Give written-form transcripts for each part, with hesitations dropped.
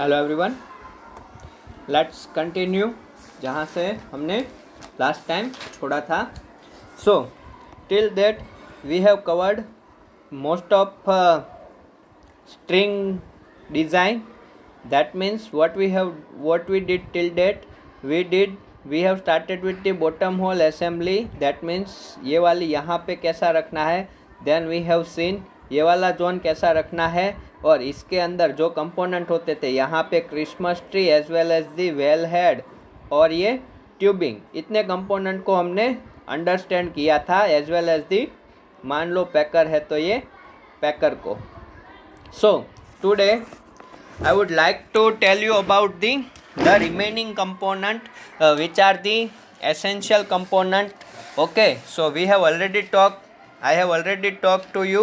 Hello everyone, let's continue जहाँ से हमने लास्ट टाइम छोड़ा था. So till that we have covered most of string design. That means what we did till date, we have started with the bottom hole assembly. That means ये वाली यहाँ पे कैसा रखना है. Then we have seen ये वाला zone कैसा रखना है, और इसके अंदर जो कंपोनेंट होते थे यहाँ पे Christmas tree as well as the well head और ये ट्यूबिंग, इतने कंपोनेंट को हमने अंडरस्टैंड किया था. एज वेल एज दी, मान लो पैकर है तो ये पैकर को. So today I would like to tell you about the remaining component which are the essential component. Okay, so we have already talk, I have already talked to you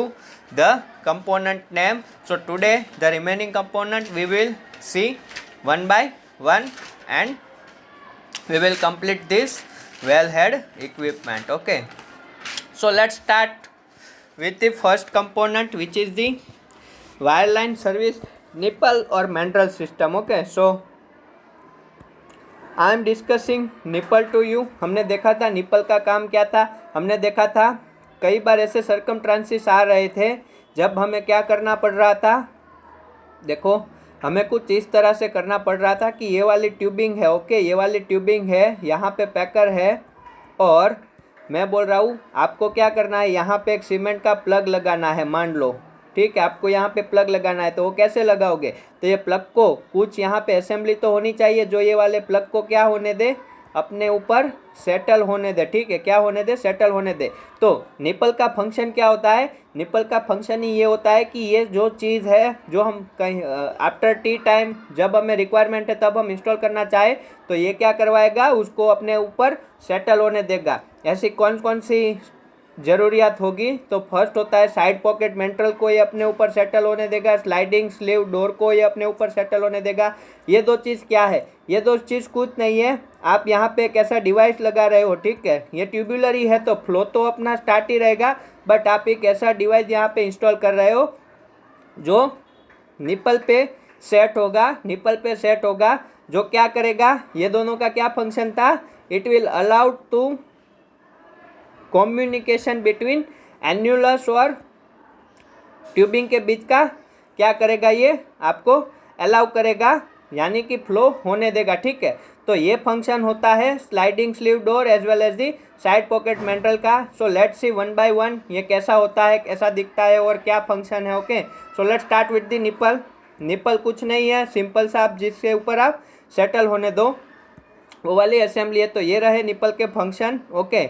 the component name. So today the remaining component we will see one by one and we will complete this wellhead equipment. Okay, so let's start with the first component, which is the wireline service nipple or mandrel system. Okay, so I am discussing nipple to you. हमने देखा था nipple का काम क्या था. हमने देखा था कई बार ऐसे सर्कमट्रांसेस आ रहे थे जब हमें क्या करना पड़ रहा था. देखो, हमें कुछ इस तरह से करना पड़ रहा था कि ये वाली ट्यूबिंग है. ओके, ये वाली ट्यूबिंग है, यहाँ पे पैकर है, और मैं बोल रहा हूँ आपको क्या करना है, यहाँ पे एक सीमेंट का प्लग लगाना है. मान लो, ठीक है, आपको यहाँ पे प्लग लगाना है. तो वो कैसे लगाओगे, तो ये प्लग को कुछ यहाँ पे असेंबली तो होनी चाहिए जो ये वाले प्लग को क्या होने दे, अपने ऊपर सेटल होने दे. ठीक है, क्या होने दे, सेटल होने दे. तो निपल का फंक्शन क्या होता है, निपल का फंक्शन ही ये होता है कि ये जो चीज़ है जो हम कहीं आफ्टर टी टाइम जब हमें रिक्वायरमेंट है तब हम इंस्टॉल करना चाहे तो ये क्या करवाएगा, उसको अपने ऊपर सेटल होने देगा. ऐसी कौन कौन सी ज़रूरियात होगी, तो फर्स्ट होता है साइड पॉकेट मेंट्रल को ये अपने ऊपर सेटल होने देगा, स्लाइडिंग स्लीव डोर को ये अपने ऊपर सेटल होने देगा. ये दो चीज़ क्या है, ये दो चीज़ कुछ नहीं है. आप यहाँ पे एक ऐसा डिवाइस लगा रहे हो, ठीक है, ये ट्यूबुलर ही है तो फ्लो तो अपना स्टार्ट ही रहेगा, बट आप एक ऐसा डिवाइस यहाँ पे इंस्टॉल कर रहे हो जो निपल पे सेट होगा. निपल पे सेट होगा जो क्या करेगा, ये दोनों का क्या फंक्शन था, it will allow to communication between annulus और ट्यूबिंग के बीच का क्या करेगा, ये आपको अलाउ करेगा, यानी कि फ्लो होने देगा. ठीक है, तो ये फंक्शन होता है sliding sleeve door as well as the side pocket mandrel का. So let's see one by one ये कैसा होता है, कैसा दिखता है और क्या फंक्शन है. Okay, so let's start with the nipple. Nipple कुछ नहीं है, सिंपल सा आप जिसके ऊपर आप सेटल होने दो वो वाली असेंबली है. तो ये रहे निपल के फंक्शन. ओके,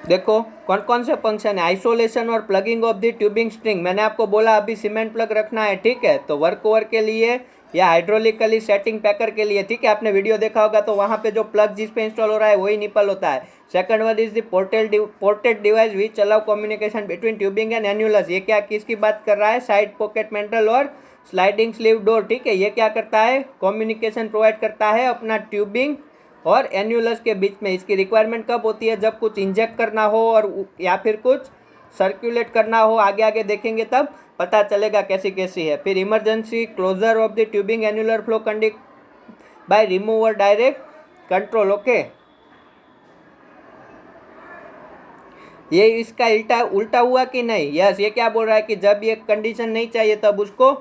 देखो कौन कौन से फंक्शन है. आइसोलेशन और plugging of the tubing string. मैंने आपको बोला अभी सीमेंट प्लग रखना है, ठीक है, तो वर्क ओवर के लिए या हाइड्रोलिकली सेटिंग पैकर के लिए. ठीक है, आपने वीडियो देखा होगा तो वहाँ पे जो प्लग जिस पे इंस्टॉल हो रहा है वही निपल होता है. Second one is the ported device which allow communication between tubing and annulus. ये क्या किसकी बात कर रहा है, साइड पॉकेट मेंट्रल और स्लाइडिंग स्लीव डोर. ठीक है, ये क्या करता है, कम्युनिकेशन प्रोवाइड करता है अपना ट्यूबिंग और एन्यूलस के बीच में. इसकी रिक्वायरमेंट कब होती है, जब कुछ इंजेक्ट करना हो और या फिर कुछ सर्कुलेट करना हो. आगे आगे देखेंगे तब पता चलेगा कैसी कैसी है. फिर emergency closure of the tubing annular flow conduct by remover direct control. Okay, ये इसका उल्टा हुआ कि नहीं. यस, ये क्या बोल रहा है कि जब ये कंडीशन नहीं चाहिए तब उसको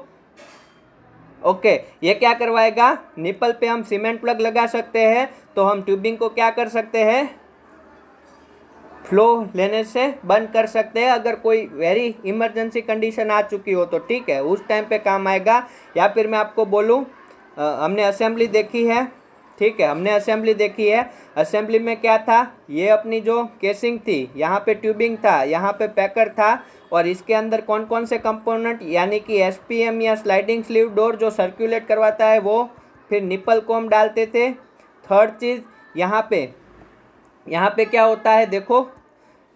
ओके ये क्या करवाएगा, निपल पे हम सीमेंट प्लग लगा सकते हैं तो हम ट्यूबिंग को क्या कर सकते हैं, फ्लो लेने से बंद कर सकते हैं. अगर कोई वेरी इमरजेंसी कंडीशन आ चुकी हो तो ठीक है, उस टाइम पे काम आएगा. या फिर मैं आपको बोलूँ, हमने असेंबली देखी है, ठीक है, हमने असेंबली देखी है. असेंबली में क्या था, ये अपनी जो केसिंग थी, यहाँ पे ट्यूबिंग था, यहाँ पे पैकर था, और इसके अंदर कौन कौन से कंपोनेंट, यानी कि एसपीएम या स्लाइडिंग स्लीव डोर जो सर्कुलेट करवाता है वो, फिर निपल को हम डालते थे. थर्ड चीज़ यहाँ पे क्या होता है, देखो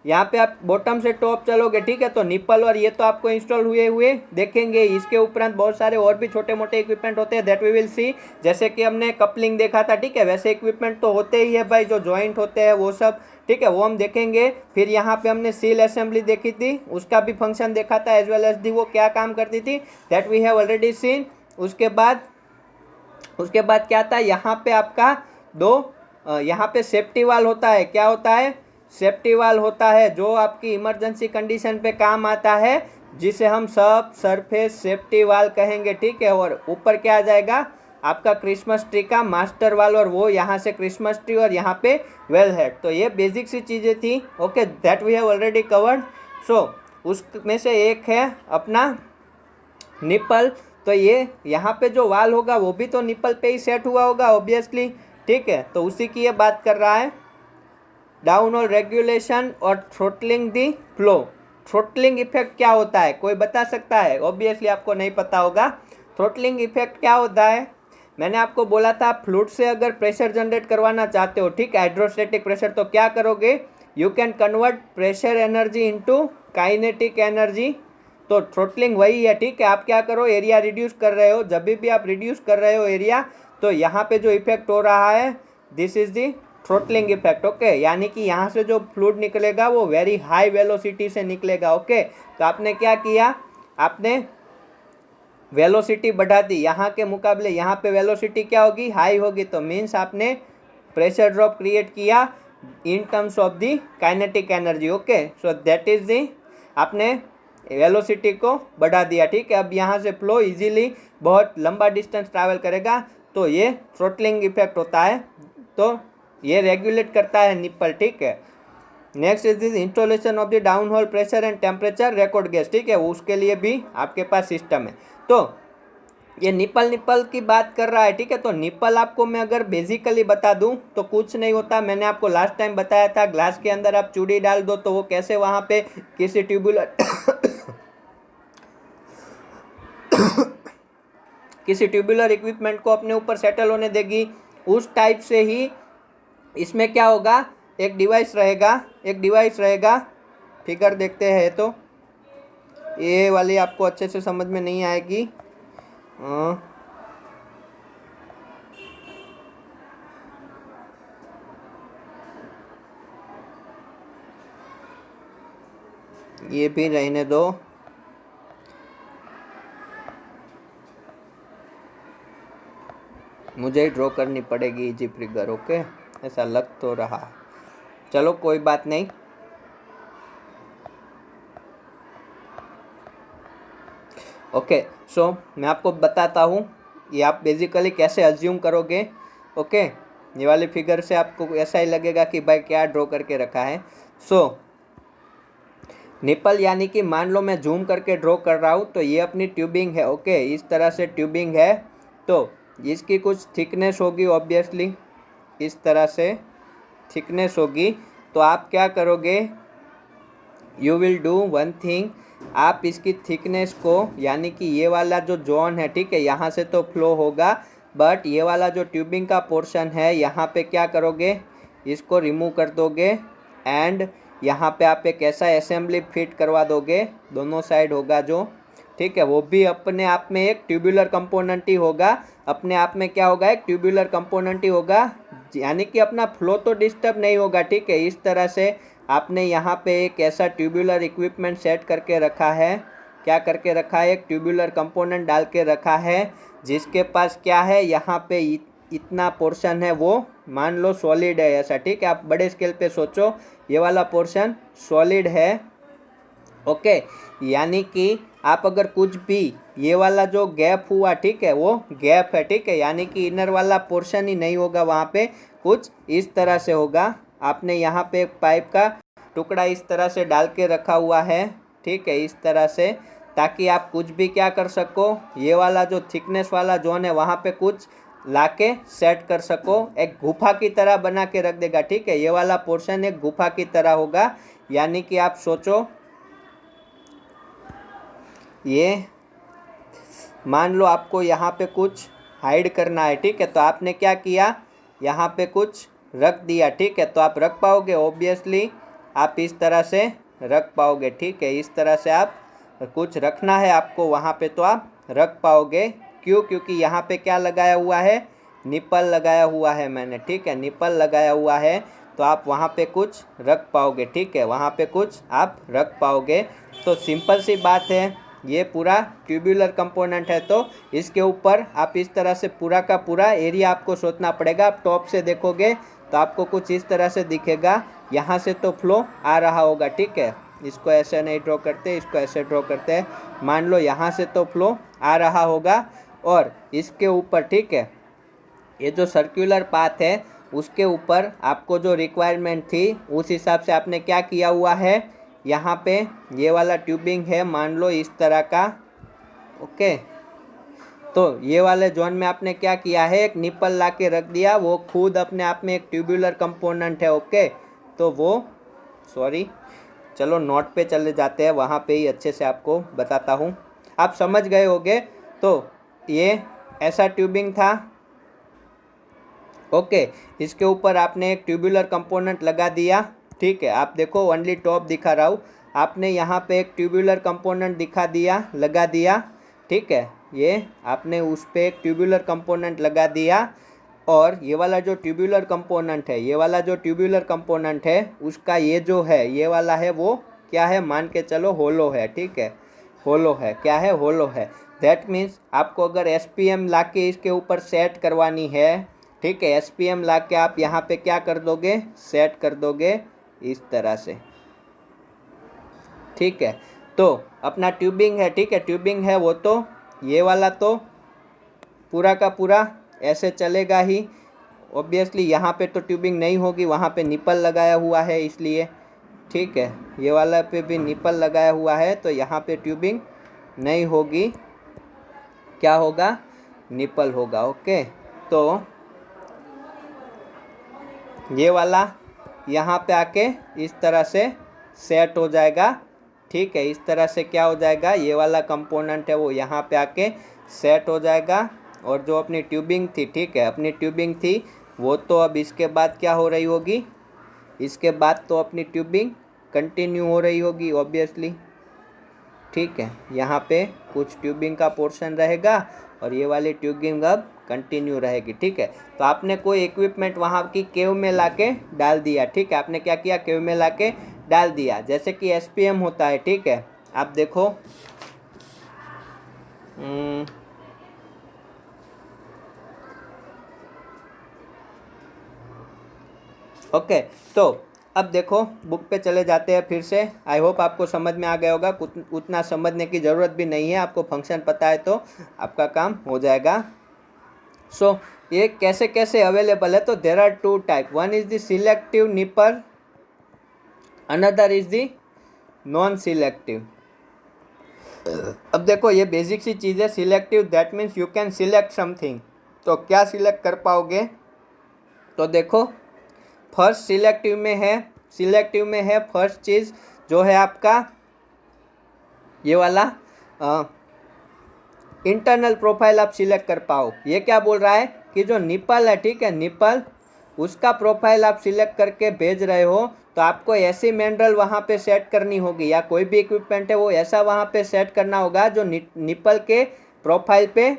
यहाँ पे आप बॉटम से टॉप चलोगे, ठीक है, तो निप्पल और ये तो आपको इंस्टॉल हुए हुए देखेंगे। इसके उपरांत बहुत सारे और भी छोटे मोटे इक्विपमेंट होते हैं, दैट वी विल सी। जैसे कि हमने कपलिंग देखा था, ठीक है, वैसे इक्विपमेंट तो होते ही है भाई, जो जॉइंट होते हैं वो सब, ठीक है, वो हम देखेंगे। फिर यहाँ पे हमने सील असेंबली देखी थी, उसका भी फंक्शन देखा था, एज वेल एज दी वो क्या काम करती थी, that we have already seen. उसके बाद क्या था, यहाँ पे आपका यहाँ पे सेफ्टी वाल होता है। क्या होता है? सेफ्टी वाल होता है, जो आपकी इमरजेंसी कंडीशन पे काम आता है, जिसे हम सब सरफेस सेफ्टी वाल कहेंगे, ठीक है। और ऊपर क्या आ जाएगा, आपका क्रिसमस ट्री का मास्टर वाल, और वो यहाँ से क्रिसमस ट्री और यहाँ पे वेल हेड। तो ये बेसिक सी चीज़ें थी, okay, that we have already covered. So उसमें से एक है अपना निप्पल। तो ये यहाँ पे जो वाल होगा वो भी तो निप्पल पे ही सेट हुआ होगा ऑब्वियसली, ठीक है, तो उसी की ये बात कर रहा है। डाउन होल रेगुलेशन और throttling the flow. Throttling effect क्या होता है, कोई बता सकता है? ऑब्वियसली आपको नहीं पता होगा। थ्रोटलिंग इफेक्ट क्या होता है? मैंने आपको बोला था, फ्लूइड से अगर प्रेशर जनरेट करवाना चाहते हो, ठीक है, हाइड्रोस्टैटिक प्रेशर, तो क्या करोगे, you can convert pressure energy into kinetic energy. तो थ्रोटलिंग वही है, ठीक है। आप क्या करो, एरिया रिड्यूस कर रहे हो, जब भी आप रिड्यूस कर रहे हो एरिया, तो यहाँ पे जो इफेक्ट हो रहा है, this is the throttling effect, okay. यानी कि यहाँ से जो फ्लूइड निकलेगा वो वेरी हाई वेलोसिटी से निकलेगा, ओके। तो आपने क्या किया, आपने वेलोसिटी बढ़ा दी, यहाँ के मुकाबले यहाँ पे वेलोसिटी क्या होगी, हाई होगी। तो मीन्स आपने प्रेशर ड्रॉप क्रिएट किया इन terms of the kinetic energy, okay. So that is दी, आपने वेलोसिटी को बढ़ा दिया, ठीक है। अब यहाँ से फ्लो इजीली बहुत लंबा डिस्टेंस ट्रैवल करेगा, तो ये थ्रोटलिंग इफेक्ट होता है। तो ये रेगुलेट करता है निप्पल, ठीक है। Next is this installation of the down hole pressure and temperature record gauge, ठीक है, उसके लिए भी आपके पास सिस्टम है। तो ये निप्पल की बात कर रहा है, ठीक है। तो निप्पल आपको मैं अगर बेसिकली बता दूं तो कुछ नहीं होता। मैंने आपको लास्ट टाइम बताया था, ग्लास के अंदर आप चूड़ी डाल दो तो वो कैसे वहाँ पे किसी ट्यूबुलर किसी ट्यूबुलर इक्विपमेंट को अपने ऊपर सेटल होने देगी। उस टाइप से ही इसमें क्या होगा, एक डिवाइस रहेगा। फिगर देखते हैं, तो ये वाली आपको अच्छे से समझ में नहीं आएगी। ये भी रहने दो। मुझे ही ड्रॉ करनी पड़ेगी इजी फिगर, ओके, ऐसा लग तो रहा। चलो कोई बात नहीं। ओके, सो मैं आपको बताता हूँ, ये आप बेसिकली कैसे अज्यूम करोगे, ओके। ये वाली फिगर से आपको ऐसा ही लगेगा कि भाई क्या ड्रॉ करके रखा है। सो निप्पल यानी कि मान लो मैं जूम करके ड्रॉ कर रहा हूँ, तो ये अपनी ट्यूबिंग है, ओके, इस तरह से ट्यूबिंग है। तो इसकी कुछ थिकनेस होगी ऑब्वियसली, इस तरह से थिकनेस होगी। तो आप क्या करोगे, you will do one thing, आप इसकी थिकनेस को, यानी कि ये वाला जो जोन है, ठीक है, यहाँ से तो फ्लो होगा, बट ये वाला जो ट्यूबिंग का पोर्शन है, यहाँ पे क्या करोगे, इसको रिमूव कर दोगे एंड यहाँ पे आप एक ऐसा असेंबली फिट करवा दोगे, दोनों साइड होगा जो, ठीक है, वो भी अपने आप में एक ट्यूबुलर कंपोनेंट ही होगा। अपने आप में क्या होगा, एक ट्यूबुलर कंपोनेंट ही होगा, यानी कि अपना फ्लो तो डिस्टर्ब नहीं होगा, ठीक है। इस तरह से आपने यहाँ पे एक ऐसा ट्यूबुलर इक्विपमेंट सेट करके रखा है। क्या करके रखा है, एक ट्यूबुलर कंपोनेंट डाल के रखा है, जिसके पास क्या है, यहाँ पे इतना पोर्शन है, वो मान लो सॉलिड है ऐसा, ठीक है। आप बड़े स्केल पे सोचो, ये वाला पोर्शन सॉलिड है, ओके। यानी कि आप अगर कुछ भी, ये वाला जो गैप हुआ, ठीक है, वो गैप है, ठीक है, यानी कि इनर वाला पोर्शन ही नहीं होगा, वहाँ पे कुछ इस तरह से होगा। आपने यहाँ पे एक पाइप का टुकड़ा इस तरह से डाल के रखा हुआ है, ठीक है, इस तरह से, ताकि आप कुछ भी क्या कर सको, ये वाला जो थिकनेस वाला जोन है वहाँ पे कुछ लाके सेट कर सको। एक गुफा की तरह बना के रख देगा, ठीक है, ये वाला पोर्शन एक गुफा की तरह होगा। यानी कि आप सोचो, ये मान लो आपको यहाँ पे कुछ हाइड करना है, ठीक है, तो आपने क्या किया, यहाँ पे कुछ रख दिया, ठीक है, तो आप रख पाओगे, ऑब्वियसली आप इस तरह से रख पाओगे। ठीक है, इस तरह से आप कुछ रखना है आपको वहाँ पे तो आप रख पाओगे। क्यों? क्योंकि यहाँ पे क्या लगाया हुआ है, निप्पल लगाया हुआ है मैंने। ठीक है, निप्पल लगाया हुआ है तो आप वहाँ पे कुछ रख पाओगे। ठीक है, वहाँ पे कुछ आप रख पाओगे। तो सिंपल सी बात है, ये पूरा ट्यूबुलर कंपोनेंट है तो इसके ऊपर आप इस तरह से पूरा का पूरा एरिया आपको सोचना पड़ेगा। आप टॉप से देखोगे तो आपको कुछ इस तरह से दिखेगा। यहाँ से तो फ्लो आ रहा होगा। ठीक है, इसको ऐसे नहीं ड्रॉ करते, इसको ऐसे ड्रॉ करते हैं। मान लो यहाँ से तो फ्लो आ रहा होगा और इसके ऊपर, ठीक है, ये जो सर्कुलर पाथ है उसके ऊपर आपको जो रिक्वायरमेंट थी उस हिसाब से आपने क्या किया हुआ है, यहाँ पे ये वाला ट्यूबिंग है मान लो इस तरह का। ओके, तो ये वाले जोन में आपने क्या किया है, एक निप्पल ला के रख दिया। वो खुद अपने आप में एक ट्यूबुलर कंपोनेंट है। ओके, तो वो सॉरी, चलो नोट पे चले जाते हैं, वहाँ पे ही अच्छे से आपको बताता हूँ, आप समझ गए होगे। तो ये ऐसा ट्यूबिंग था। ओके, इसके ऊपर आपने एक ट्यूबुलर कंपोनेंट लगा दिया। ठीक है, आप देखो ओनली टॉप दिखा रहा हूँ, आपने यहाँ पे एक ट्यूबुलर कंपोनेंट दिखा दिया, लगा दिया। ठीक है, ये आपने उस पर एक ट्यूबुलर कंपोनेंट लगा दिया और ये वाला जो ट्यूबुलर कंपोनेंट है, ये वाला जो ट्यूबुलर कंपोनेंट है उसका ये जो है, ये वाला है, वो क्या है, मान के चलो होलो है। ठीक है, होलो है, क्या है, होलो है। दैट मीन्स आपको अगर एसपीएम ला के इसके ऊपर सेट करवानी है, ठीक है, एसपीएम ला के आप यहाँ पे क्या कर दोगे, सेट कर दोगे इस तरह से। ठीक है, तो अपना ट्यूबिंग है, ठीक है, ट्यूबिंग है वो तो ये वाला तो पूरा का पूरा ऐसे चलेगा ही। ऑब्वियसली यहाँ पे तो ट्यूबिंग नहीं होगी, वहाँ पे निप्पल लगाया हुआ है इसलिए। ठीक है, ये वाला पे भी निप्पल लगाया हुआ है तो यहाँ पे ट्यूबिंग नहीं होगी, क्या होगा, निप्पल होगा। ओके, तो ये वाला यहाँ पे आके इस तरह से सेट हो जाएगा। ठीक है, इस तरह से क्या हो जाएगा, ये वाला कंपोनेंट है वो यहाँ पे आके सेट हो जाएगा। और जो अपनी ट्यूबिंग थी, ठीक है, अपनी ट्यूबिंग थी वो तो अब इसके बाद क्या हो रही होगी, इसके बाद तो अपनी ट्यूबिंग कंटिन्यू हो रही होगी ऑब्वियसली। ठीक है, यहाँ पे कुछ ट्यूबिंग का पोर्शन रहेगा और ये वाली ट्यूबिंग अब कंटिन्यू रहेगी। ठीक है, तो आपने कोई इक्विपमेंट वहाँ की केव में लाके डाल दिया। ठीक है, आपने क्या किया, केव में लाके डाल दिया, जैसे कि एसपीएम होता है। ठीक है, आप देखो ओके, तो अब देखो बुक पे चले जाते हैं फिर से। आई होप आपको समझ में आ गया होगा, उतना समझने की ज़रूरत भी नहीं है, आपको फंक्शन पता है तो आपका काम हो जाएगा। सो ये कैसे कैसे अवेलेबल है, तो there are two type, one is the selective nipple, another is the non selective. अब देखो ये बेसिक सी चीज़ है, selective that means you can select something. तो क्या सिलेक्ट कर पाओगे, तो देखो फर्स्ट सिलेक्टिव में है फर्स्ट चीज़ जो है आपका ये वाला इंटरनल प्रोफाइल आप सिलेक्ट कर पाओ। ये क्या बोल रहा है कि जो निप्पल है, ठीक है, निप्पल उसका प्रोफाइल आप सिलेक्ट करके भेज रहे हो तो आपको ऐसी मैनुअल वहाँ पे सेट करनी होगी, या कोई भी इक्विपमेंट है वो ऐसा वहाँ पे सेट करना होगा जो निप्पल के प्रोफाइल पे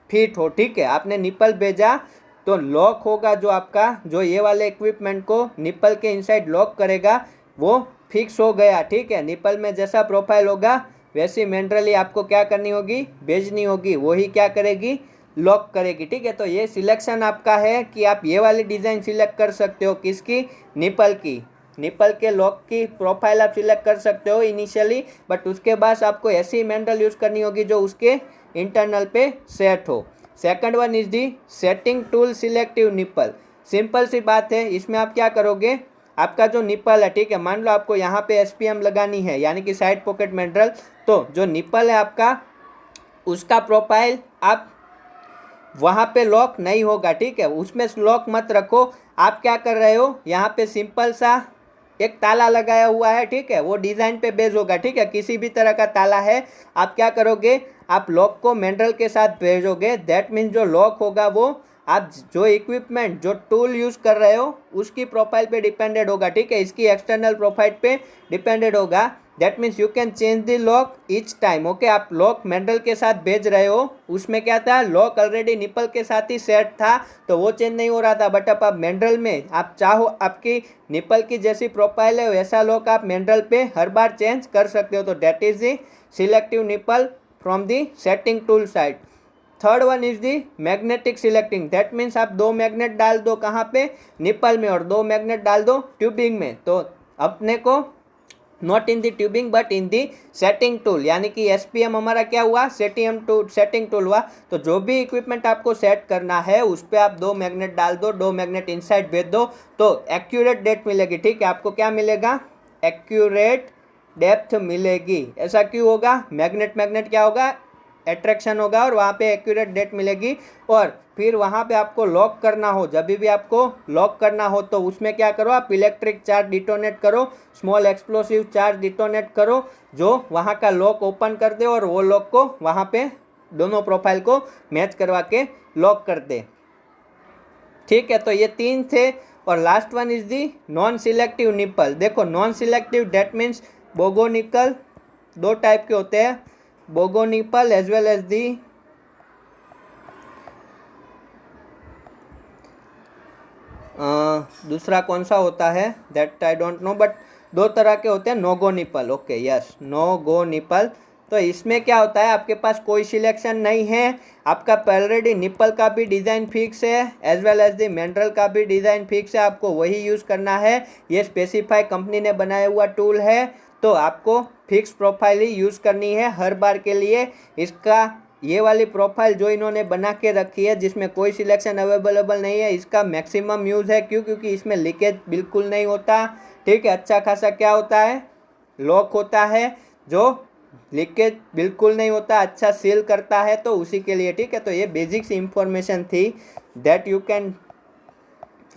फिट हो। ठीक है, आपने निप्पल भेजा तो लॉक होगा जो आपका, जो ये वाले इक्विपमेंट को निप्पल के इनसाइड लॉक करेगा वो फिक्स हो गया। ठीक है, निप्पल में जैसा प्रोफाइल होगा वैसी मैनुअली आपको क्या करनी होगी, भेजनी होगी, वही क्या करेगी, लॉक करेगी। ठीक है, तो ये सिलेक्शन आपका है कि आप ये वाली डिज़ाइन सिलेक्ट कर सकते हो, किसकी, निप्पल की, निप्पल के लॉक की प्रोफाइल आप सिलेक्ट कर सकते हो इनिशियली, बट उसके बाद आपको ऐसी मैनुअल यूज़ करनी होगी जो उसके इंटरनल पे सेट हो। Second one is the setting tool selective nipple. Simple सी बात है, इसमें आप क्या करोगे, आपका जो निप्पल है, ठीक है, मान लो आपको यहाँ पे एसपीएम लगानी है यानी कि साइड पॉकेट मैनुअल, तो जो निप्पल है आपका उसका प्रोफाइल आप वहाँ पे लॉक नहीं होगा। ठीक है, उसमें लॉक मत रखो। आप क्या कर रहे हो, यहाँ पे सिंपल सा एक ताला लगाया हुआ है। ठीक है, वो डिज़ाइन पे बेस होगा। ठीक है, किसी भी तरह का ताला है, आप क्या करोगे, आप लॉक को मैनुअल के साथ भेजोगे। दैट मीन्स जो लॉक होगा वो आप जो इक्विपमेंट जो टूल यूज़ कर रहे हो उसकी प्रोफाइल पे डिपेंडेड होगा, ठीक है, इसकी एक्सटर्नल प्रोफाइल पे डिपेंडेड होगा। That means you can change the lock each time. Okay, आप लॉक मैंडल के साथ भेज रहे हो, उसमें क्या था, लॉक ऑलरेडी निपल के साथ ही सेट था तो वो चेंज नहीं हो रहा था। बट अब आप मैंडल में आप चाहो आपकी निपल की जैसी प्रोफाइल है वैसा लॉक आप मैंडल पे हर बार चेंज कर सकते हो। तो that is the selective nipple from the setting tool side. Third one is the magnetic selecting. That means आप 2 मैग्नेट डाल दो कहाँ पे, निपल में, और 2 मैग्नेट डाल दो ट्यूबिंग में। तो अपने को not in the tubing but in the setting tool, यानी कि एसपीएम हमारा क्या हुआ, सेटिंग टूल हुआ। तो जो भी इक्विपमेंट आपको सेट करना है उस पर आप 2 मैग्नेट डाल दो, 2 मैग्नेट इनसाइड भेज दो तो एक्यूरेट डेप्थ मिलेगी, ठीक है। आपको क्या मिलेगा, एक्यूरेट डेप्थ मिलेगी। ऐसा क्यों होगा, मैग्नेट क्या होगा, अट्रैक्शन होगा और वहाँ पे एक्यूरेट डेट मिलेगी। और फिर वहाँ पे आपको लॉक करना हो, जब भी आपको लॉक करना हो तो उसमें क्या करो, आप इलेक्ट्रिक चार्ज डिटोनेट करो, स्मॉल एक्सप्लोसिव चार्ज डिटोनेट करो जो वहाँ का लॉक ओपन कर दे और वो लॉक को वहाँ पे दोनों प्रोफाइल को मैच करवा के लॉक कर दे, ठीक है। तो ये 3 थे। और last one is the non selective nipple. देखो non selective that means bogo nickel, 2 type के होते हैं, bogo nipple as well as the दूसरा कौन सा होता है that I don't know, but 2 तरह के होते हैं, nogo nipple. Okay yes, nogo nipple. तो इसमें क्या होता है, आपके पास कोई सिलेक्शन नहीं है, आपका ऑलरेडी निपल का भी डिज़ाइन फिक्स है एज वेल एज दी मैंड्रल का भी डिज़ाइन फिक्स है, आपको वही यूज़ करना है। ये स्पेसिफाई कंपनी ने बनाया हुआ टूल है तो आपको फिक्स प्रोफाइल ही यूज़ करनी है हर बार के लिए। इसका ये वाली प्रोफाइल जो इन्होंने बना के रखी है जिसमें कोई सिलेक्शन अवेलेबल नहीं है, इसका मैक्सिमम यूज़ है। क्यों, क्योंकि इसमें लीकेज बिल्कुल नहीं होता, ठीक है। अच्छा खासा क्या होता है, लॉक होता है जो लीकेज बिल्कुल नहीं होता, अच्छा सील करता है, तो उसी के लिए, ठीक है। तो ये बेसिक्स इंफॉर्मेशन थी that you can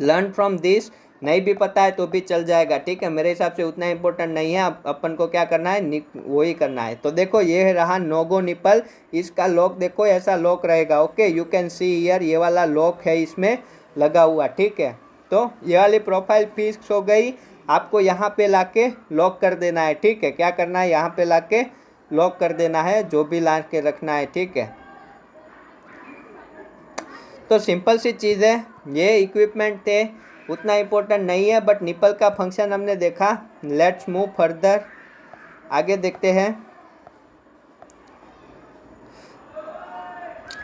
learn from this. नहीं भी पता है तो भी चल जाएगा, ठीक है, मेरे हिसाब से उतना इंपॉर्टेंट नहीं है। अपन को क्या करना है, वही करना है। तो देखो ये रहा नोगो निपल, इसका लॉक देखो ऐसा लॉक रहेगा। Okay, you can see here, ये वाला लॉक है इसमें लगा हुआ, ठीक है। तो ये वाली प्रोफाइल फिक्स हो गई, आपको यहाँ पे लाके लॉक कर देना है, ठीक है। क्या करना है, यहाँ पे लाके लॉक कर देना है, जो भी ला के रखना है, ठीक है। तो सिंपल सी चीज़ है, ये इक्विपमेंट थे, उतना इम्पोर्टेंट नहीं है, बट निपल का फंक्शन हमने देखा। लेट्स मूव फर्दर, आगे देखते हैं।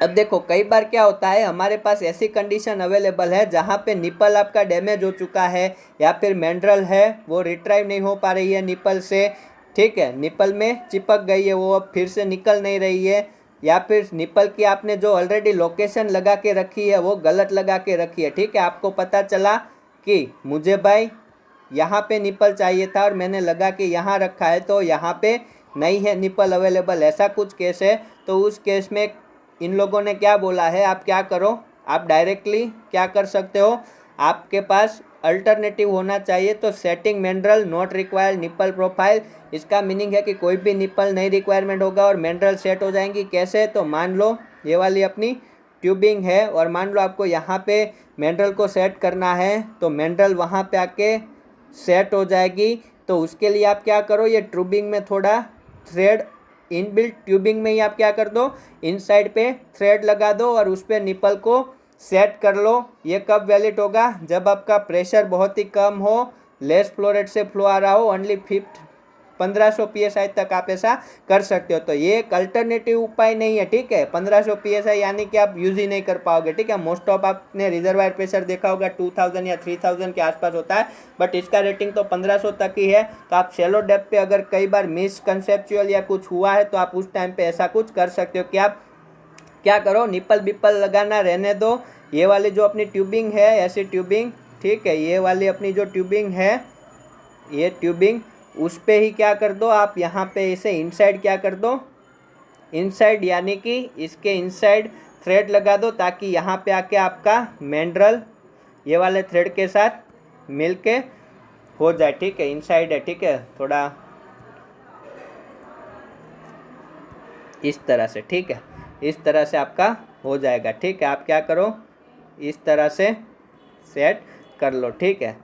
अब देखो कई बार क्या होता है, हमारे पास ऐसी कंडीशन अवेलेबल है जहाँ पे निपल आपका डैमेज हो चुका है या फिर मैंड्रल है वो रिट्राइव नहीं हो पा रही है निपल से, ठीक है, निपल में चिपक गई है, वो अब फिर से निकल नहीं रही है, या फिर निपल की आपने जो ऑलरेडी लोकेशन लगा के रखी है वो गलत लगा के रखी है, ठीक है। आपको पता चला कि मुझे भाई यहाँ पे निपल चाहिए था और मैंने लगा के यहाँ रखा है तो यहाँ पे नहीं है निपल अवेलेबल, ऐसा कुछ केस है। तो उस केस में इन लोगों ने क्या बोला है, आप क्या करो, आप डायरेक्टली क्या कर सकते हो, आपके पास अल्टरनेटिव होना चाहिए। तो setting mandrel not required nipple profile, इसका मीनिंग है कि कोई भी निपल नहीं रिक्वायरमेंट होगा और मैंड्रल सेट हो जाएंगी। कैसे, तो मान लो ये वाली अपनी ट्यूबिंग है और मान लो आपको यहाँ पे मैंड्रल को सेट करना है तो मैंड्रल वहाँ पे आके सेट हो जाएगी। तो उसके लिए आप क्या करो, ये ट्यूबिंग में थोड़ा थ्रेड, इनबिल्ट ट्यूबिंग में ही आप क्या कर दो, इनसाइड पे थ्रेड लगा दो और उस पर निपल को सेट कर लो। ये कब वैलिड होगा, जब आपका प्रेशर बहुत ही कम हो, लेस फ्लो रेट से फ्लो आ रहा हो, ओनली 1500 PSI तक आप ऐसा कर सकते हो। तो ये एक अल्टरनेटिव उपाय नहीं है, ठीक है। 1500 PSI यानी कि आप यूज़ ही नहीं कर पाओगे, ठीक है। मोस्ट ऑफ आपने रिजर्वायर प्रेशर देखा होगा 2000 या 3000 के आसपास होता है, बट इसका रेटिंग तो 1500 तक ही है। तो आप शैलो डेप्थ पे अगर कई बार मिसकंसेप्चुअल या कुछ हुआ है तो आप उस टाइम पे ऐसा कुछ कर सकते हो कि आप क्या करो, निपल बिपल लगाना रहने दो। ये वाली जो अपनी ट्यूबिंग है, ऐसी ट्यूबिंग, ठीक है, ये वाली अपनी जो ट्यूबिंग है, ये ट्यूबिंग उस पे ही क्या कर दो आप, यहाँ पे इसे इनसाइड क्या कर दो, इनसाइड यानी कि इसके इनसाइड थ्रेड लगा दो ताकि यहाँ पे आके आपका मैंड्रल ये वाले थ्रेड के साथ मिलके हो जाए, ठीक है। इनसाइड है, ठीक है, थोड़ा इस तरह से, ठीक है, इस तरह से आपका हो जाएगा, ठीक है। आप क्या करो, इस तरह से सेट कर लो, ठीक है।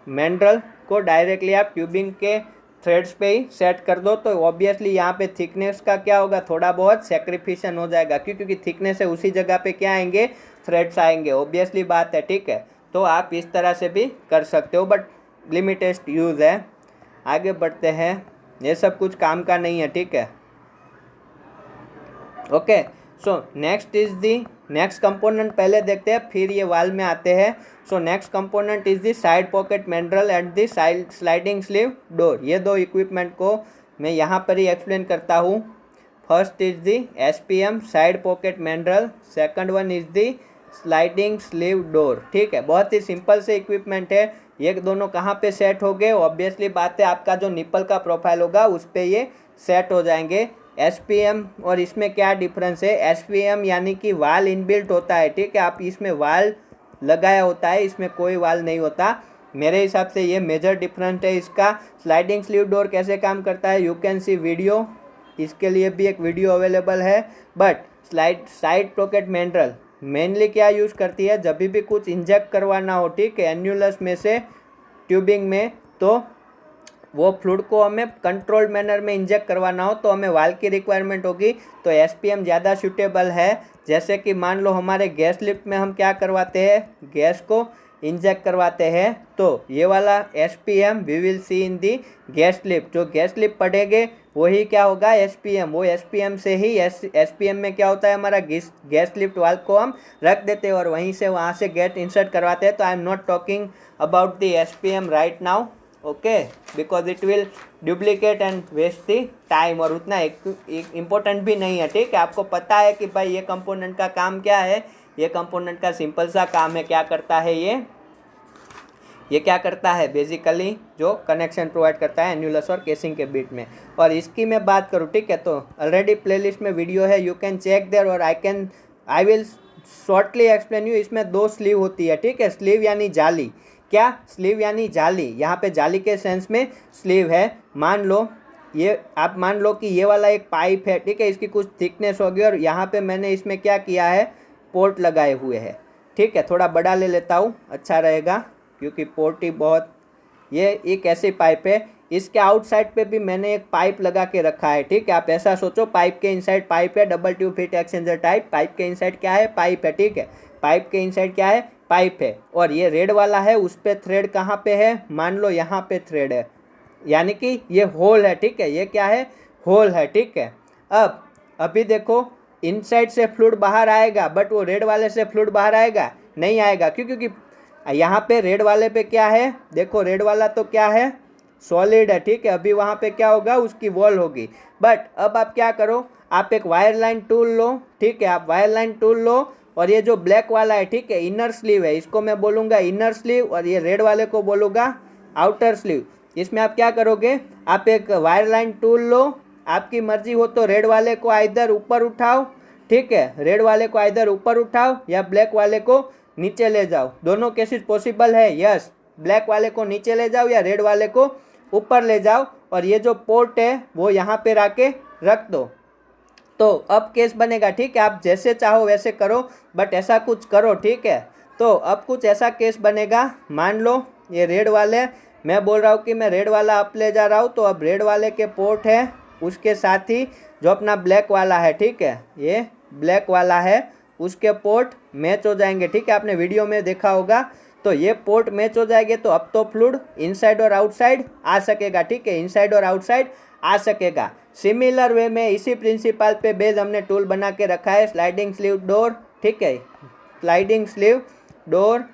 मैंड्रल को डायरेक्टली आप ट्यूबिंग के थ्रेड्स पे ही सेट कर दो, तो ऑब्वियसली यहाँ पे थिकनेस का क्या होगा, थोड़ा बहुत सेक्रीफिशन हो जाएगा, क्योंकि थिकनेस है उसी जगह पे क्या आएंगे, थ्रेड्स आएंगे, ऑब्वियसली बात है, ठीक है। तो आप इस तरह से भी कर सकते हो, बट लिमिटेड यूज़ है। आगे बढ़ते हैं, ये सब कुछ काम का नहीं है, ठीक है। Okay, so next is the next component पहले देखते हैं, फिर ये वाल में आते हैं। So next component is the side pocket mandrel and the sliding sleeve door. ये दो इक्विपमेंट को मैं यहाँ पर ही एक्सप्लेन करता हूँ। First is the SPM side pocket mandrel, second one is the sliding sleeve door, ठीक है। बहुत ही सिंपल से इक्विपमेंट है। ये दोनों कहाँ पे सेट हो गए, ऑब्वियसली बात है, आपका जो निपल का प्रोफाइल होगा उस पर ये सेट हो जाएंगे। SPM और इसमें क्या डिफरेंस है, SPM यानी कि वाल इनबिल्ट होता है, ठीक है। आप इसमें वाल लगाया होता है, इसमें कोई वाल नहीं होता। मेरे हिसाब से ये मेजर डिफरेंस है इसका। स्लाइडिंग स्लीव डोर कैसे काम करता है, यू कैन सी वीडियो, इसके लिए भी एक वीडियो अवेलेबल है। बट साइड पॉकेट मैंड्रल मेनली क्या यूज़ करती है, जब भी कुछ इंजेक्ट करवाना हो, ठीक है, एन्यूलस में से ट्यूबिंग में, तो वो फ्लूइड को हमें कंट्रोल्ड मैनर में इंजेक्ट करवाना हो तो हमें वाल की रिक्वायरमेंट होगी, तो SPM ज़्यादा सूटेबल है। जैसे कि मान लो हमारे गैस लिफ्ट में हम क्या करवाते हैं, गैस को इंजेक्ट करवाते हैं, तो ये वाला SPM we will see in the gas lift. जो गैस लिफ्ट पड़ेंगे वही क्या होगा, SPM। वो SPM से ही SPM में क्या होता है, हमारा गैस लिफ्ट वाल को हम रख देते हैं और वहीं से वहाँ से गेट इंसर्ट करवाते हैं। तो I am not talking about the SPM right now, okay, because it will duplicate and waste the time, और उतना इम्पोर्टेंट भी नहीं है, ठीक है। आपको पता है कि भाई ये कंपोनेंट का काम क्या है, ये कंपोनेंट का सिंपल सा काम है, क्या करता है ये क्या करता है, बेसिकली जो कनेक्शन प्रोवाइड करता है एन्यूलस और केसिंग के बीच में। और इसकी मैं बात करूँ, ठीक है, तो ऑलरेडी प्लेलिस्ट में वीडियो है, यू कैन चेक देयर, और I will shortly explain you. इसमें 2 स्लीव होती है, ठीक है। स्लीव यानी जाली, क्या, स्लीव यानी जाली, यहाँ पे जाली के सेंस में स्लीव है। मान लो आप मान लो कि ये वाला एक पाइप है, ठीक है, इसकी कुछ थिकनेस होगी और यहाँ पे मैंने इसमें क्या किया है, पोर्ट लगाए हुए हैं, ठीक है। थोड़ा बड़ा ले लेता हूँ, अच्छा रहेगा, क्योंकि पोर्ट ही बहुत, ये एक ऐसी पाइप है, इसके आउटसाइड पे भी मैंने एक पाइप लगा के रखा है, ठीक है। आप ऐसा सोचो, पाइप के इनसाइड पाइप है, double tube heat exchanger type, pipe के इनसाइड क्या है, पाइप है, ठीक है। पाइप के इनसाइड क्या है, पाइप है, और ये रेड वाला है, उस पे थ्रेड कहाँ पे है, मान लो यहाँ पे थ्रेड है, यानी कि ये होल है, ठीक है, ये क्या है, होल है, ठीक है। अब अभी देखो, इनसाइड से फ्लूइड बाहर आएगा, बट वो रेड वाले से फ्लूइड बाहर आएगा, नहीं आएगा, क्योंकि यहाँ पे रेड वाले पे क्या है, देखो रेड वाला तो क्या है, सॉलिड है, ठीक है। अभी वहाँ पे क्या होगा, उसकी वॉल होगी। बट अब आप क्या करो, आप एक वायर लाइन टूल लो, ठीक है, आप वायर लाइन टूल लो, और ये जो ब्लैक वाला है, ठीक है, इनर स्लीव है, इसको मैं बोलूँगा इनर स्लीव, और ये रेड वाले को बोलूँगा आउटर स्लीव। इसमें आप क्या करोगे, आप एक वायर लाइन टूल लो, आपकी मर्जी हो तो रेड वाले को इधर ऊपर उठाओ, ठीक है, रेड वाले को इधर ऊपर उठाओ या ब्लैक वाले को नीचे ले जाओ, दोनों केसेस पॉसिबल है, यस। ब्लैक वाले को नीचे ले जाओ या रेड वाले को ऊपर ले जाओ, और ये जो पोर्ट है वो यहाँ पे रख दो, तो अब केस बनेगा, ठीक है। आप जैसे चाहो वैसे करो, बट ऐसा कुछ करो, ठीक है। तो अब कुछ ऐसा केस बनेगा, मान लो ये रेड वाले, मैं बोल रहा हूँ कि मैं रेड वाला अप ले जा रहा हूँ, तो अब रेड वाले के पोर्ट है, उसके साथ ही जो अपना ब्लैक वाला है, ठीक है, ये ब्लैक वाला है, उसके पोर्ट मैच हो जाएंगे, ठीक है। आपने वीडियो में देखा होगा, तो ये पोर्ट मैच हो जाएंगे, तो अब तो फ्लूइड इनसाइड और आउटसाइड आ सकेगा, ठीक है, इनसाइड और आउटसाइड आ सकेगा। सिमिलर वे में इसी प्रिंसिपल पे बेस हमने टूल बना के रखा है, स्लाइडिंग स्लीव डोर, ठीक है, स्लाइडिंग स्लीव डोर,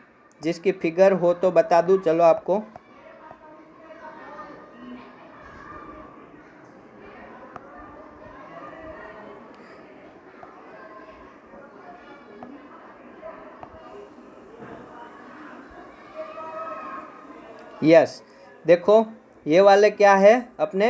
जिसकी फिगर हो तो बता दूं, चलो आपको। यस, देखो ये वाले क्या है, अपने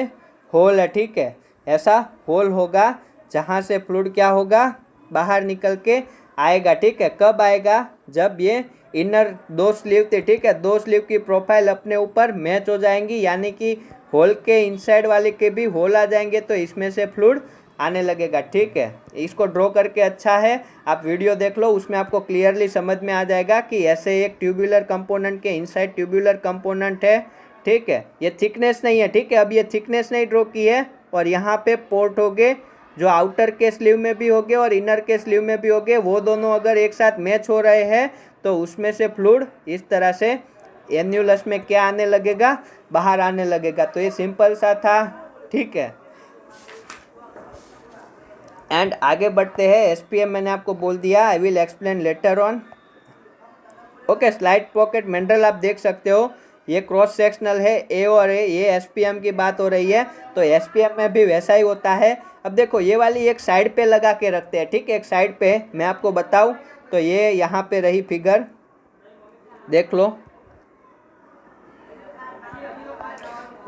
होल है, ठीक है, ऐसा होल होगा जहाँ से फ्लूइड क्या होगा, बाहर निकल के आएगा, ठीक है। कब आएगा, जब ये इनर 2 स्लीव थे, ठीक है, 2 स्लीव की प्रोफाइल अपने ऊपर मैच हो जाएंगी, यानी कि होल के इनसाइड वाले के भी होल आ जाएंगे, तो इसमें से फ्लूइड आने लगेगा, ठीक है। इसको ड्रॉ करके अच्छा है, आप वीडियो देख लो, उसमें आपको क्लियरली समझ में आ जाएगा कि ऐसे एक ट्यूबुलर कंपोनेंट के इनसाइड ट्यूबुलर कंपोनेंट है, ठीक है। ये थिकनेस नहीं है, ठीक है, अब ये थिकनेस नहीं ड्रॉ की है। और यहाँ पे पोर्ट हो गए जो आउटर के स्लीव में भी हो गए और इनर के स्लीव में भी हो गए, वो दोनों अगर एक साथ मैच हो रहे हैं तो उसमें से फ्लूइड इस तरह से एन्यूलस में क्या आने लगेगा, बाहर आने लगेगा। तो ये सिंपल सा था, ठीक है। एंड आगे बढ़ते हैं। एसपीएम मैंने आपको बोल दिया, I will explain later on. Okay, slide pocket mandrel आप देख सकते हो, ये क्रॉस सेक्शनल है ए और ए, ये एसपीएम की बात हो रही है, तो एसपीएम में भी वैसा ही होता है। अब देखो ये वाली एक साइड पे लगा के रखते हैं, ठीक है, एक साइड पे। मैं आपको बताऊं तो ये यहाँ पे रही फिगर, देख लो।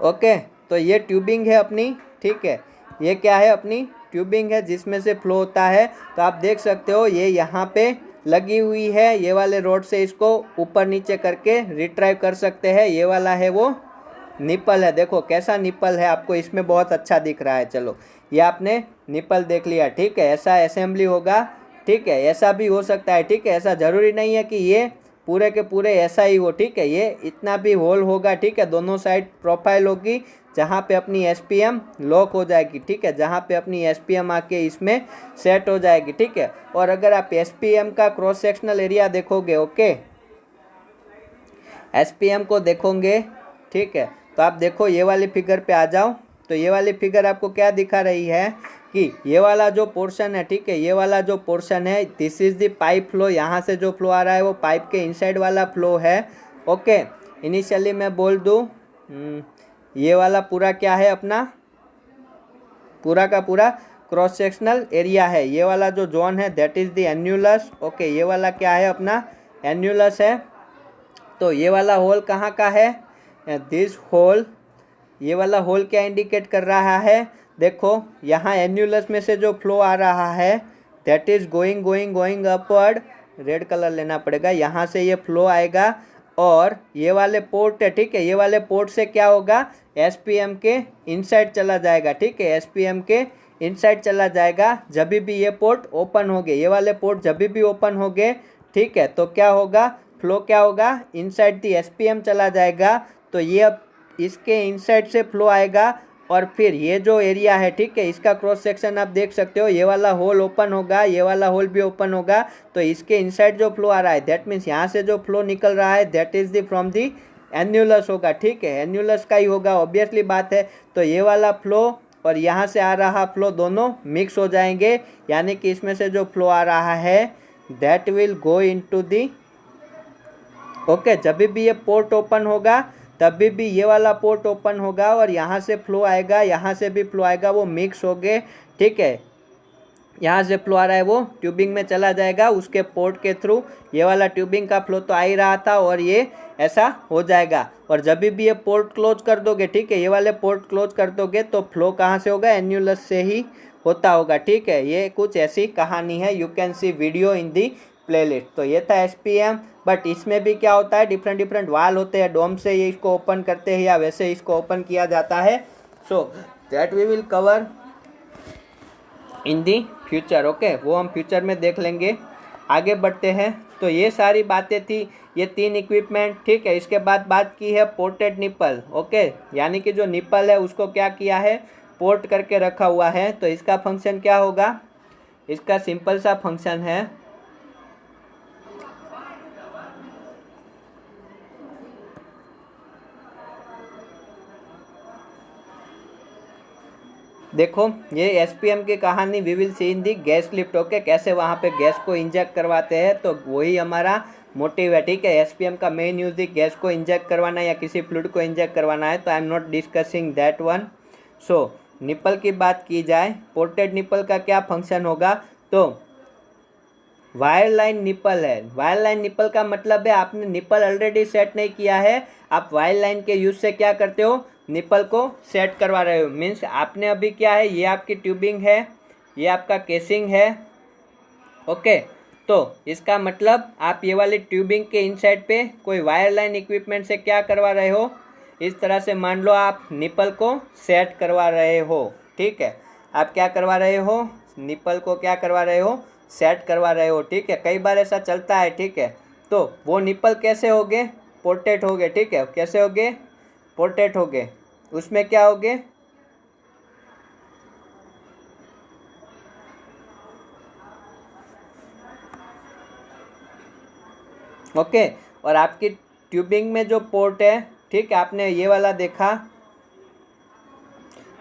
ओके, तो ये ट्यूबिंग है अपनी, ठीक है, ये क्या है, अपनी ट्यूबिंग है जिसमें से फ्लो होता है। तो आप देख सकते हो ये यहाँ पे लगी हुई है, ये वाले रोड से इसको ऊपर नीचे करके रिट्राइव कर सकते हैं। ये वाला है वो निपल है, देखो कैसा निपल है, आपको इसमें बहुत अच्छा दिख रहा है। चलो, ये आपने निपल देख लिया, ठीक है, ऐसा असेंबली होगा, ठीक है, ऐसा भी हो सकता है, ठीक है, ऐसा ज़रूरी नहीं है कि ये पूरे के पूरे ऐसा ही हो, ठीक है, ये इतना भी होल होगा, ठीक है, दोनों साइड प्रोफाइल होगी जहाँ पे अपनी एसपीएम लॉक हो जाएगी, ठीक है, जहाँ पे अपनी एसपीएम आके इसमें सेट हो जाएगी, ठीक है। और अगर आप एसपीएम का क्रॉस सेक्शनल एरिया देखोगे, ओके, एसपीएम को देखोगे, ठीक है, तो आप देखो ये वाली फिगर पे आ जाओ। तो ये वाली फिगर आपको क्या दिखा रही है कि ये वाला जो पोर्शन है, ठीक है, ये वाला जो पोर्शन है, this is the pipe flow, यहाँ से जो फ्लो आ रहा है वो पाइप के इनसाइड वाला फ्लो है। ओके, इनिशियली मैं बोल दूँ, ये वाला पूरा क्या है, अपना पूरा का पूरा क्रॉस सेक्शनल एरिया है। ये वाला जो जोन है that is the annulus. Okay, ये वाला क्या है, अपना एन्यूलस है। तो ये वाला होल कहाँ का है, दिस होल, ये वाला होल क्या इंडिकेट कर रहा है, देखो यहाँ एन्यूलस में से जो फ्लो आ रहा है that is going going going upward, red colour लेना पड़ेगा, यहाँ से ये फ्लो आएगा और ये वाले पोर्ट है, ठीक है, ये वाले पोर्ट से क्या होगा, एसपीएम के इनसाइड चला जाएगा, ठीक है, एसपीएम के इनसाइड चला जाएगा। जब भी ये पोर्ट ओपन हो गए, ये वाले पोर्ट जब भी ओपन हो गए, ठीक है, तो क्या होगा, फ्लो क्या होगा, इनसाइड दी एसपीएम चला जाएगा। तो ये अब इसके इनसाइड से फ्लो आएगा और फिर ये जो एरिया है, ठीक है, इसका क्रॉस सेक्शन आप देख सकते हो, ये वाला होल ओपन होगा, ये वाला होल भी ओपन होगा। तो इसके इनसाइड जो फ्लो आ रहा है दैट मीन्स यहाँ से जो फ्लो निकल रहा है that is the from the annulus होगा, ठीक है, एन्यूलस का ही होगा, ऑब्वियसली बात है। तो ये वाला फ्लो और यहाँ से आ रहा फ्लो दोनों मिक्स हो जाएंगे, यानी कि इसमें से जो फ्लो आ रहा है that will go into the, okay, जब भी ये पोर्ट ओपन होगा तभी भी ये वाला पोर्ट ओपन होगा और यहाँ से फ्लो आएगा, यहाँ से भी फ्लो आएगा, वो मिक्स हो गए, ठीक है, यहाँ से फ्लो आ रहा है वो ट्यूबिंग में चला जाएगा उसके पोर्ट के थ्रू। ये वाला ट्यूबिंग का फ्लो तो आ ही रहा था और ये ऐसा हो जाएगा। और जब भी ये पोर्ट क्लोज कर दोगे, ठीक है, ये वाले पोर्ट क्लोज कर दोगे तो फ्लो कहाँ से होगा, एन्यूलस से ही होता होगा, ठीक है। ये कुछ ऐसी कहानी है, you can C video in the playlist. तो ये था एसपीएम, बट इसमें भी क्या होता है, डिफरेंट डिफरेंट वाल होते हैं, डोम से ये इसको ओपन करते हैं या वैसे इसको ओपन किया जाता है। So that we will cover in the future, okay, वो हम फ्यूचर में देख लेंगे। आगे बढ़ते हैं। तो ये सारी बातें थी, ये 3 इक्विपमेंट, ठीक है। इसके बाद बात की है पोर्टेड निपल, ओके, यानी कि जो निपल है उसको क्या किया है, पोर्ट करके रखा हुआ है। तो इसका फंक्शन क्या होगा, इसका सिंपल सा फंक्शन है, देखो ये एसपीएम की कहानी we will see in the gas lift, okay, कैसे वहाँ पे गैस को इंजेक्ट करवाते हैं, तो वही हमारा मोटिव है, ठीक है। एसपीएम का मेन यूज गैस को इंजेक्ट करवाना या किसी फ्लूइड को इंजेक्ट करवाना है, तो I am not discussing that one. So nipple की बात की जाए, पोर्टेड निपल का क्या फंक्शन होगा, तो वायर लाइन निपल है। वायर लाइन निपल का मतलब है आपने निपल ऑलरेडी सेट नहीं किया है, आप वायर लाइन के यूज से क्या करते हो, निपल को सेट करवा रहे हो। मीन्स आपने अभी क्या है, ये आपकी ट्यूबिंग है, ये आपका केसिंग है, ओके। तो इसका मतलब आप ये वाली ट्यूबिंग के इनसाइड पे कोई वायर लाइन इक्विपमेंट से क्या करवा रहे हो, इस तरह से मान लो आप निपल को सेट करवा रहे हो, ठीक है। आप क्या करवा रहे हो, निपल को क्या करवा रहे हो, सेट करवा रहे हो, ठीक है। कई बार ऐसा चलता है, ठीक है। तो वो निपल कैसे हो गए, पोर्ट्रेट हो गए, ठीक है। कैसे हो गए, पोर्ट्रेट हो गए। उसमें क्या हो गए, ओके। और आपकी ट्यूबिंग में जो पोर्ट है, ठीक है, आपने ये वाला देखा,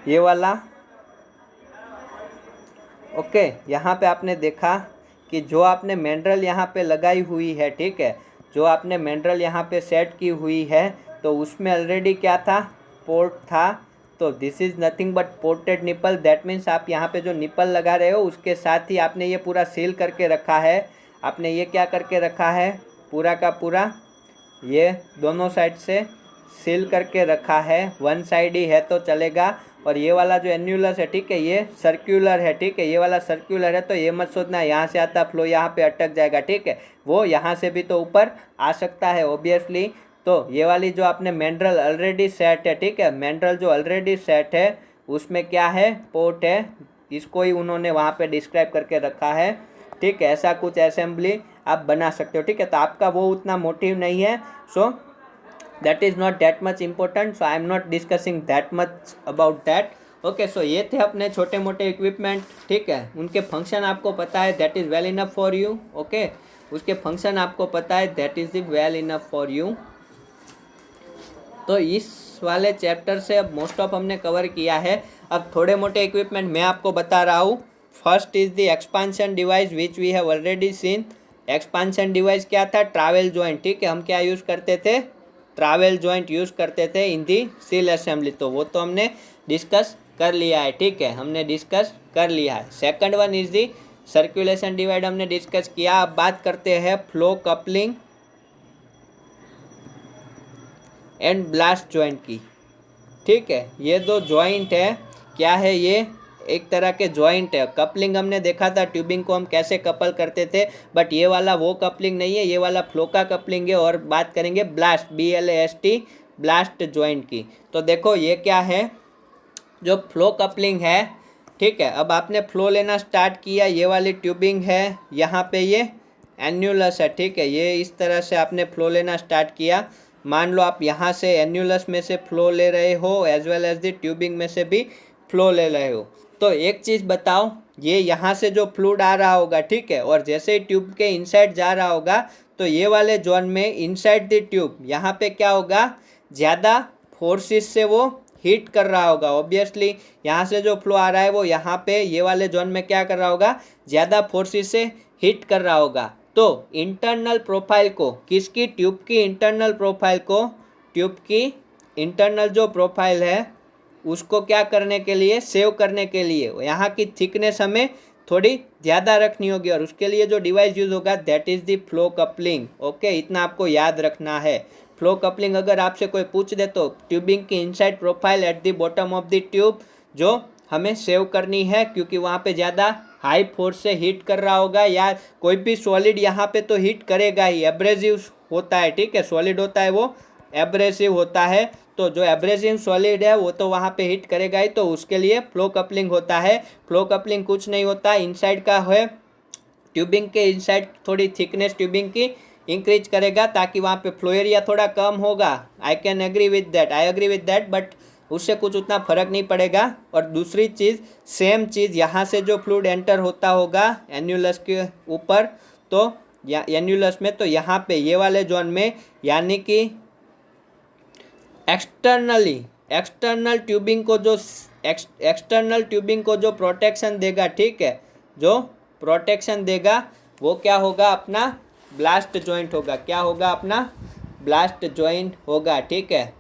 ये वाला, ओके। यहाँ पे आपने देखा कि जो आपने मैंड्रल यहाँ पे लगाई हुई है, ठीक है, जो आपने मैंड्रल यहाँ पे सेट की हुई है, तो उसमें ऑलरेडी क्या था, पोर्ट था। तो this is nothing but ported nipple. That means आप यहाँ पे जो निपल लगा रहे हो उसके साथ ही आपने ये पूरा सील करके रखा है। आपने ये क्या करके रखा है, पूरा का पूरा ये दोनों साइड से सील करके रखा है। वन साइड ही है तो चलेगा। और ये वाला जो एन्यूलस है, ठीक है, ये सर्क्यूलर है, ठीक है, ये वाला सर्क्यूलर है। तो ये मत सोचना यहाँ से आता फ्लो यहाँ पे अटक जाएगा, ठीक है। वो यहाँ से भी तो ऊपर आ सकता है ऑब्वियसली। तो ये वाली जो आपने मैंड्रल ऑलरेडी सेट है, ठीक है, मैंड्रल जो ऑलरेडी सेट है उसमें क्या है, पोर्ट है। इसको ही उन्होंने वहाँ पे डिस्क्राइब करके रखा है, ठीक है। ऐसा कुछ असेंबली आप बना सकते हो, ठीक है। तो आपका वो उतना मोटिव नहीं है, सो that is not that much important, so I am not discussing that much about that, okay. So ये थे अपने छोटे मोटे इक्विपमेंट, ठीक है। उनके फंक्शन आपको पता है, that is well enough for you, okay. उसके फंक्शन आपको पता है, that is the well enough for you. तो इस वाले चैप्टर से अब मोस्ट ऑफ हमने कवर किया है। अब थोड़े मोटे इक्विपमेंट मैं आपको बता रहा हूँ। First is the expansion device which we have already seen. Expansion device क्या था, ट्रैवल जॉइंट, ठीक है। हम क्या यूज़ करते थे, ट्रैवल जॉइंट यूज़ करते थे इन दी सील असेंबली। तो वो तो हमने डिस्कस कर लिया है, ठीक है, हमने डिस्कस कर लिया है। Second one is the circulation divide, हमने डिस्कस किया। अब बात करते हैं flow coupling and blast joint की, ठीक है। ये दो जॉइंट है, क्या है ये, एक तरह के जॉइंट है। कपलिंग हमने देखा था, ट्यूबिंग को हम कैसे कपल करते थे, बट ये वाला वो कपलिंग नहीं है, ये वाला फ्लो का कपलिंग है। और बात करेंगे ब्लास्ट, BLAST, ब्लास्ट जॉइंट की। तो देखो ये क्या है, जो फ्लो कपलिंग है, ठीक है। अब आपने फ्लो लेना स्टार्ट किया, ये वाली ट्यूबिंग है, यहाँ पे ये एन्यूलस है, ठीक है। ये इस तरह से आपने फ्लो लेना स्टार्ट किया। मान लो आप यहाँ से एन्यूलस में से फ्लो ले रहे हो, as well as the tubing में से भी फ्लो ले रहे हो। तो एक चीज़ बताओ, ये यहाँ से जो फ्लूइड आ रहा होगा, ठीक है, और जैसे ही ट्यूब के इनसाइड जा रहा होगा, तो ये वाले जोन में इनसाइड द ट्यूब यहाँ पे क्या होगा, ज़्यादा फोर्सेस से वो हीट कर रहा होगा। ऑब्वियसली यहाँ से जो फ्लो आ रहा है वो यहाँ पे ये वाले जोन में क्या कर रहा होगा, ज़्यादा फोर्सेस से हीट कर रहा होगा। तो इंटरनल प्रोफाइल को, किसकी, ट्यूब की इंटरनल प्रोफाइल को, ट्यूब की इंटरनल जो प्रोफाइल है उसको क्या करने के लिए, सेव करने के लिए यहाँ की थिकनेस हमें थोड़ी ज़्यादा रखनी होगी। और उसके लिए जो डिवाइस यूज़ होगा, that is the flow coupling, okay. इतना आपको याद रखना है। फ्लो कपलिंग अगर आपसे कोई पूछ दे तो ट्यूबिंग की inside profile at the bottom of the tube जो हमें सेव करनी है, क्योंकि वहाँ पे ज़्यादा हाई फोर्स से हीट कर रहा होगा। या कोई भी सॉलिड यहाँ पे तो हीट करेगा ही, एब्रेसिव होता है, ठीक है। सॉलिड होता है वो एब्रेसिव होता है, तो जो एब्रेसिव सॉलिड है वो तो वहाँ पे हीट करेगा ही। तो उसके लिए फ्लो कपलिंग होता है। फ्लो कपलिंग कुछ नहीं होता, इनसाइड का है, ट्यूबिंग के इनसाइड थोड़ी थिकनेस ट्यूबिंग की इंक्रीज करेगा ताकि वहाँ पे फ्लो एरिया थोड़ा कम होगा। I can agree with that, I agree with that, but उससे कुछ उतना फर्क नहीं पड़ेगा। और दूसरी चीज़, सेम चीज़, यहाँ से जो फ्लूइड एंटर होता होगा एन्यूलस के ऊपर, तो या एन्यूलस में, तो यहाँ पे ये वाले जोन में, यानी कि एक्सटर्नल ट्यूबिंग को जो एक्सटर्नल ट्यूबिंग को जो प्रोटेक्शन देगा, ठीक है, जो प्रोटेक्शन देगा वो क्या होगा, अपना ब्लास्ट जॉइंट होगा। क्या होगा, अपना ब्लास्ट जॉइंट होगा, ठीक है।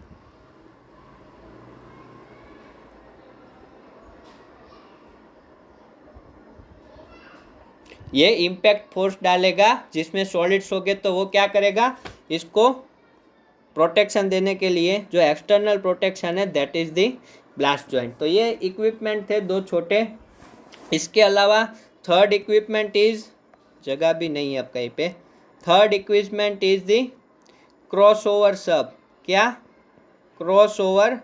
ये इम्पैक्ट फोर्स डालेगा, जिसमें सॉलिड्स होंगे तो वो क्या करेगा, इसको प्रोटेक्शन देने के लिए जो एक्सटर्नल प्रोटेक्शन है, that is the blast joint. तो ये इक्विपमेंट थे दो छोटे। इसके अलावा थर्ड इक्विपमेंट इज़, जगह भी नहीं है अब कहीं पे, third equipment is the cross over सब। क्या, क्रॉस ओवर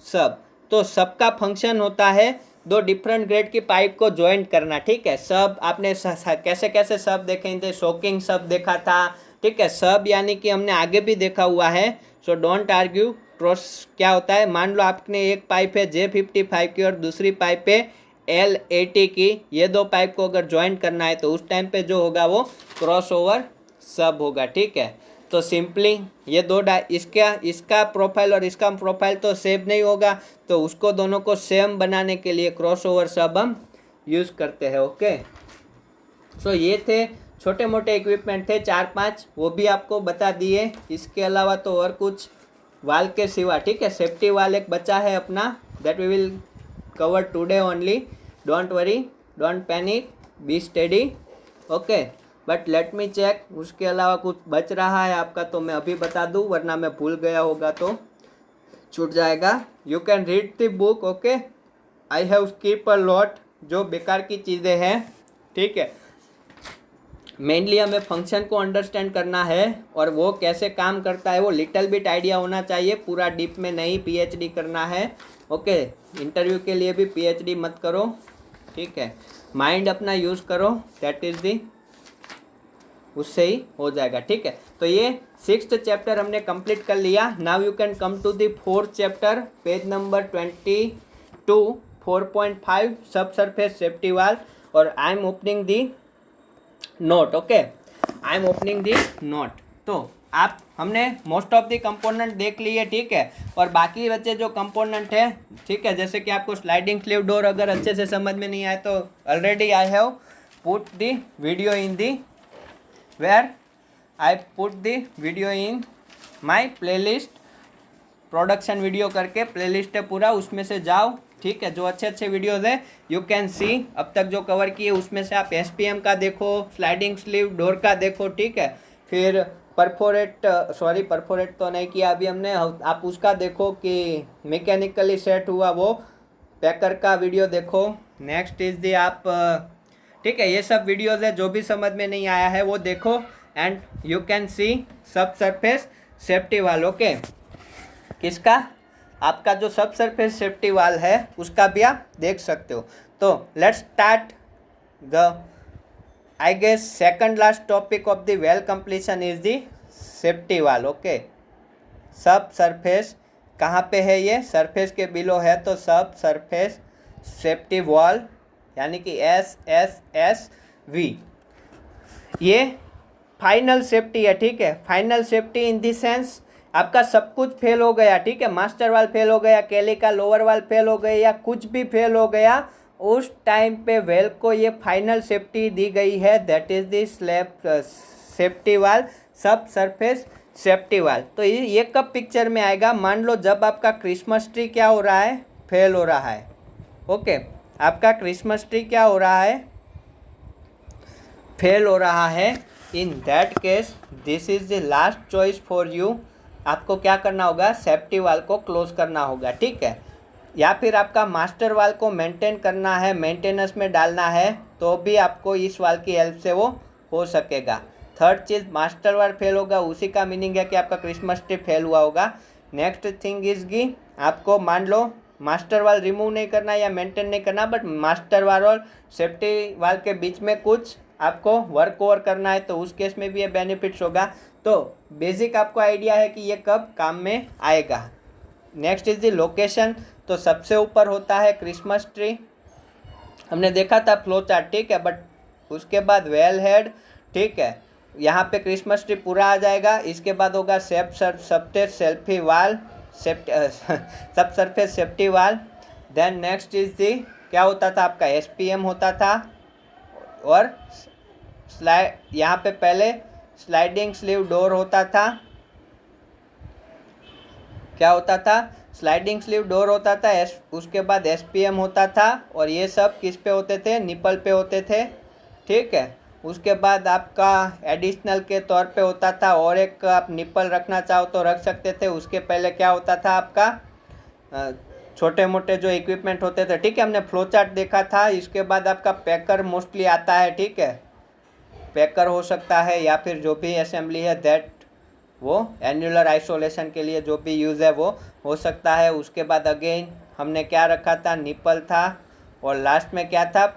सब। तो सबका फंक्शन होता है दो डिफरेंट ग्रेड की पाइप को ज्वाइंट करना, ठीक है। सब आपने कैसे कैसे सब देखे थे, शॉकिंग सब देखा था, ठीक है। सब यानी कि हमने आगे भी देखा हुआ है। So don't argue. क्रॉस क्या होता है, मान लो आपने एक पाइप है J55 की और दूसरी पाइप है L80 की, ये दो पाइप को अगर ज्वाइंट करना है तो उस टाइम पे जो होगा वो क्रॉस ओवर सब होगा, ठीक है। तो सिंपली ये दो इसका प्रोफाइल और इसका प्रोफाइल तो सेम नहीं होगा, तो उसको दोनों को सेम बनाने के लिए क्रॉस ओवर सब हम यूज़ करते हैं, ओके। सो ये थे छोटे मोटे इक्विपमेंट थे 4-5, वो भी आपको बता दिए। इसके अलावा तो और कुछ वाल के सिवा, ठीक है। सेफ्टी वाल एक बचा है अपना, that we will cover today only. Don't worry, don't panic, be steady, okay. But let me check, उसके अलावा कुछ बच रहा है आपका तो मैं अभी बता दूं, वरना मैं भूल गया होगा तो छूट जाएगा। You can read the book, okay. I have skip a lot, जो बेकार की चीज़ें हैं, ठीक है। मेनली हमें फंक्शन को अंडरस्टैंड करना है और वो कैसे काम करता है वो लिटिल बिट आइडिया होना चाहिए, पूरा डीप में नहीं पीएचडी करना है, ओके। इंटरव्यू के लिए भी पीएचडी मत करो, ठीक है। माइंड अपना यूज़ करो, दैट इज़ दी, उससे ही हो जाएगा, ठीक है। तो ये 6th चैप्टर हमने कंप्लीट कर लिया। Now you can come to the 4th chapter, page number 22, 4.5 sub surface safety valve. और I am opening the note, okay. I am opening the note. तो आप हमने मोस्ट ऑफ द कंपोनेंट देख लिए, ठीक है। और बाकी बच्चे जो कंपोनेंट है, ठीक है, जैसे कि आपको स्लाइडिंग स्लीव डोर अगर अच्छे से समझ में नहीं आए तो already I have put the video in the where I put the video in my playlist, production video करके प्लेलिस्ट है पूरा, उसमें से जाओ, ठीक है। जो अच्छे अच्छे वीडियोज़ है यू कैन सी, अब तक जो कवर किए उसमें से आप SPM का देखो, स्लाइडिंग स्लीव डोर का देखो, ठीक है। फिर परफोरेट तो नहीं किया अभी हमने, आप उसका देखो कि मैकेनिकली सेट हुआ वो पैकर का वीडियो देखो। नेक्स्ट इज दी आप, ठीक है, ये सब वीडियोज़ है, जो भी समझ में नहीं आया है वो देखो। एंड यू कैन सी सब सरफेस सेफ्टी वाल, ओके। किसका, आपका जो सब सरफेस सेफ्टी वाल है उसका भी आप देख सकते हो। तो let's start the, I guess second last topic of the well completion is the safety valve, okay. Sub surface कहाँ पे है, ये सरफेस के बिलो है, तो सब सरफेस सेफ्टी वॉल यानी कि SSSV, ये फाइनल सेफ्टी है, ठीक है। Final safety in the sense आपका सब कुछ फेल हो गया, ठीक है। मास्टर वाल फेल हो गया, केली का लोअर वाल फेल हो गया, या कुछ भी फेल हो गया, उस टाइम पे वेल को ये फाइनल सेफ्टी दी गई है, that is the slab safety वाल, सब सरफेस सेफ्टी वाल। तो ये कब पिक्चर में आएगा, मान लो जब आपका क्रिसमस ट्री क्या हो रहा है, फेल हो रहा है, ओके। आपका क्रिसमस ट्री क्या हो रहा है, फेल हो रहा है। In that case this is the last choice for you, आपको क्या करना होगा, सेफ्टी वाल को क्लोज करना होगा, ठीक है। या फिर आपका मास्टर वाल को मेंटेन करना है, मेंटेनेंस में डालना है, तो भी आपको इस वाल की हेल्प से वो हो सकेगा। थर्ड चीज़, मास्टर वाल फेल होगा, उसी का मीनिंग है कि आपका क्रिसमस ट्री फेल हुआ होगा। नेक्स्ट थिंग इज कि आपको मान लो मास्टर वाल रिमूव नहीं करना या मेंटेन नहीं करना, बट मास्टर वाल और सेफ्टी वाल के बीच में कुछ आपको वर्क ओवर करना है, तो उस केस में भी ये बेनिफिट्स होगा। तो बेसिक आपको आइडिया है कि ये कब काम में आएगा। नेक्स्ट इज द लोकेशन, तो सबसे ऊपर होता है क्रिसमस ट्री, हमने देखा था फ्लो चार्ट, ठीक है। बट उसके बाद वेल हेड, ठीक है, यहाँ पे क्रिसमस ट्री पूरा आ जाएगा। इसके बाद होगा सबसेट सेल्फी वाल, सब सरफेस सेफ्टी वाल। देन नेक्स्ट इज दी, क्या होता था आपका, SPM होता था। और यहाँ पे पहले स्लाइडिंग स्लीव डोर होता था, क्या होता था, स्लाइडिंग स्लीव डोर होता था। उसके बाद SPM होता था, और ये सब किस पे होते थे, निपल पे होते थे, ठीक है। उसके बाद आपका एडिशनल के तौर पे होता था, और एक आप निपल रखना चाहो तो रख सकते थे। उसके पहले क्या होता था आपका, छोटे मोटे जो इक्विपमेंट होते थे, ठीक है, हमने फ्लो चार्ट देखा था। इसके बाद आपका पैकर मोस्टली आता है, ठीक है, पैकर हो सकता है, या फिर जो भी असेंबली है दैट, वो एन्युलर आइसोलेशन के लिए जो भी यूज़ है वो हो सकता है। उसके बाद अगेन हमने क्या रखा था, निपल था, और लास्ट में क्या था,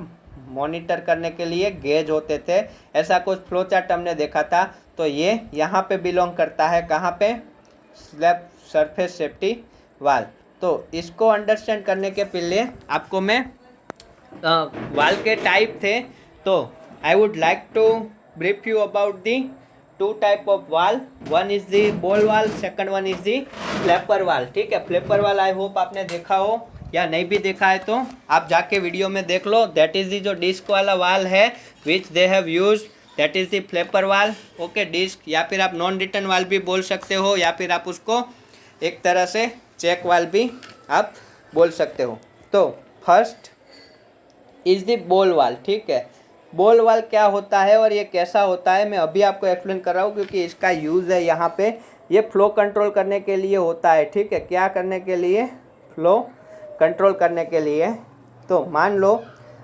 मॉनिटर करने के लिए गेज होते थे। ऐसा कुछ फ्लो चार्ट हमने देखा था। तो ये यहाँ पे बिलोंग करता है, कहाँ पे, स्लैब सरफेस सेफ्टी वाल। तो इसको अंडरस्टैंड करने के पहले आपको मैं वाल के टाइप थे, तो I would like to brief you about the two type of valve. One is the ball valve, second one is the flapper valve. ठीक है, फ्लैपर वाल आई होप आपने देखा हो, या नहीं भी देखा है तो आप जाके वीडियो में देख लो। दैट इज दी जो डिस्क वाला वाल है which they have use, that is the flapper valve. Okay, disc, या फिर आप नॉन रिटर्न वाल भी बोल सकते हो, या फिर आप उसको एक तरह से चेक वाल भी आप बोल सकते हो। तो फर्स्ट इज द बॉल वाल। ठीक है, बॉल वाल क्या होता है और ये कैसा होता है मैं अभी आपको एक्सप्लेन कर रहा हूँ, क्योंकि इसका यूज़ है यहाँ पे। ये फ्लो कंट्रोल करने के लिए होता है। ठीक है, क्या करने के लिए, फ्लो कंट्रोल करने के लिए। तो मान लो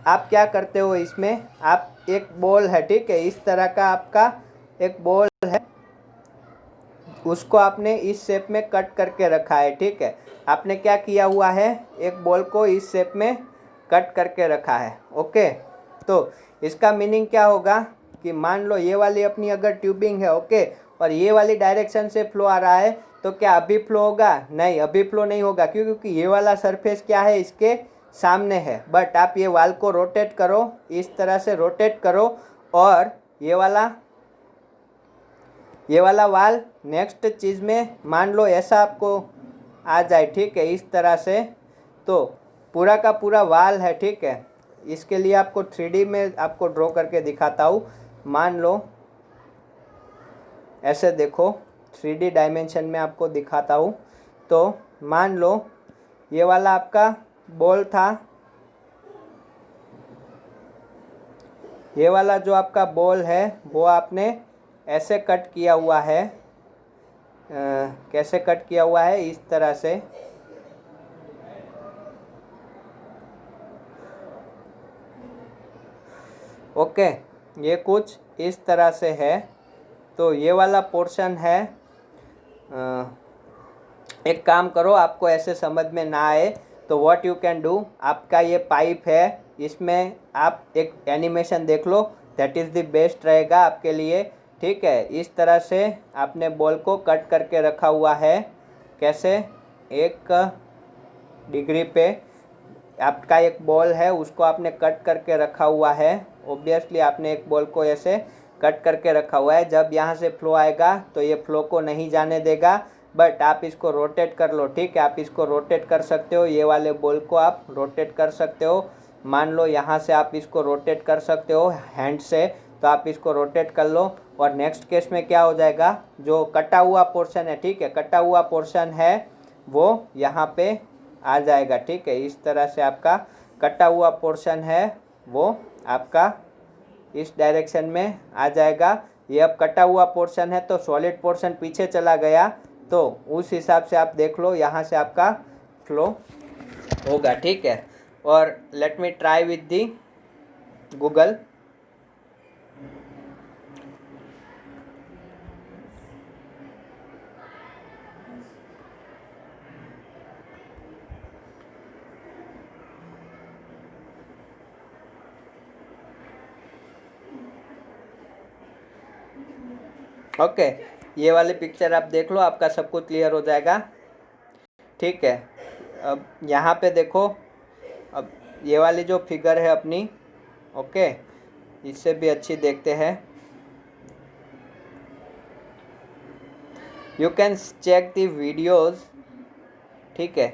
आप क्या करते हो, इसमें आप एक बॉल है, ठीक है, इस तरह का आपका एक बॉल है, उसको आपने इस शेप में कट करके रखा है। ठीक है, आपने क्या किया हुआ है, एक बॉल को इस शेप में कट करके रखा है। ओके, तो इसका मीनिंग क्या होगा कि मान लो ये वाली अपनी अगर ट्यूबिंग है, ओके, और ये वाली डायरेक्शन से फ्लो आ रहा है, तो क्या अभी फ्लो होगा? नहीं, अभी फ्लो नहीं होगा। क्यों? क्योंकि ये वाला सरफेस क्या है, इसके सामने है। बट आप ये वाल को रोटेट करो, इस तरह से रोटेट करो, और ये वाला वाल नेक्स्ट चीज़ में मान लो ऐसा आपको आ जाए। ठीक है, इस तरह से, तो पूरा का पूरा वाल है। ठीक है, इसके लिए आपको 3D में आपको ड्रॉ करके दिखाता हूँ। मान लो ऐसे देखो, 3D डायमेंशन में आपको दिखाता हूँ। तो मान लो ये वाला आपका बॉल था, ये वाला जो आपका बॉल है वो आपने ऐसे कट किया हुआ है। कैसे कट किया हुआ है? इस तरह से। ओके, ये कुछ इस तरह से है। तो ये वाला पोर्शन है। एक काम करो, आपको ऐसे समझ में ना आए तो व्हाट यू कैन डू, आपका ये पाइप है, इसमें आप एक एनिमेशन देख लो, दैट इज़ द बेस्ट रहेगा आपके लिए। ठीक है, इस तरह से आपने बॉल को कट करके रखा हुआ है। कैसे? एक डिग्री पे आपका एक बॉल है, उसको आपने कट करके रखा हुआ है। ऑब्वियसली आपने एक बॉल को ऐसे कट करके रखा हुआ है। जब यहाँ से फ्लो आएगा तो ये फ्लो को नहीं जाने देगा, बट आप इसको रोटेट कर लो। ठीक है, आप इसको रोटेट कर सकते हो, ये वाले बॉल को आप रोटेट कर सकते हो। मान लो यहाँ से आप इसको रोटेट कर सकते हो हैंड से, तो आप इसको रोटेट कर लो। और नेक्स्ट केस में क्या हो जाएगा, जो कटा हुआ पोर्शन है, ठीक है, कटा हुआ पोर्शन है वो यहाँ पे आ जाएगा। ठीक है, इस तरह से आपका कटा हुआ पोर्शन है वो आपका इस डायरेक्शन में आ जाएगा। ये अब कटा हुआ पोर्शन है तो सॉलिड पोर्शन पीछे चला गया, तो उस हिसाब से आप देख लो, यहाँ से आपका फ्लो होगा। ठीक है, और let me try with the Google. Okay, ये वाली पिक्चर आप देख लो, आपका सब कुछ क्लियर हो जाएगा। ठीक है, अब यहाँ पे देखो, अब ये वाली जो फिगर है अपनी, ओके, इससे भी अच्छी देखते हैं। You can check the videos. ठीक है,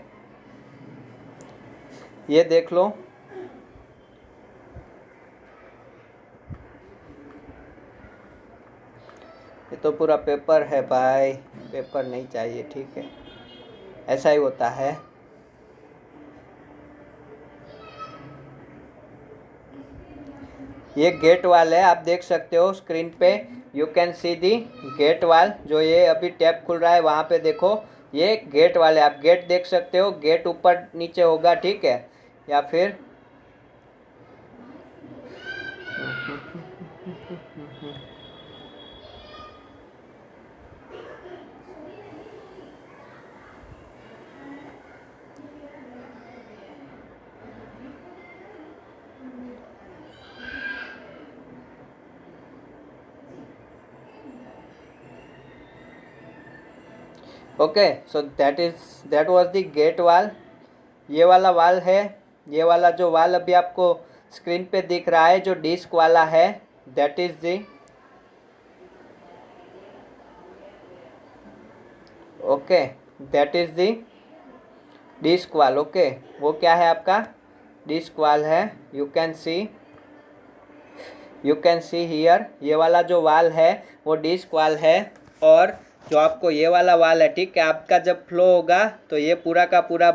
ये देख लो, ये तो पूरा पेपर है भाई, पेपर नहीं चाहिए। ठीक है, ऐसा ही होता है। ये गेट वाल है, आप देख सकते हो स्क्रीन पे, you can see the gate valve. जो ये अभी टैब खुल रहा है वहाँ पे देखो, ये गेट वाल है, आप गेट देख सकते हो, गेट ऊपर नीचे होगा। ठीक है, या फिर okay, so that was the gate valve. ये वाला वाल है, ये वाला जो वाल अभी आपको स्क्रीन पे दिख रहा है जो डिस्क वाला है, that is the okay, that is the disc valve. Okay, वो क्या है आपका डिस्क वाल है। यू कैन सी हियर, ये वाला जो वाल है वो डिस्क वाल है। और जो आपको ये वाला वाल है, ठीक है, आपका जब फ्लो होगा तो ये पूरा का पूरा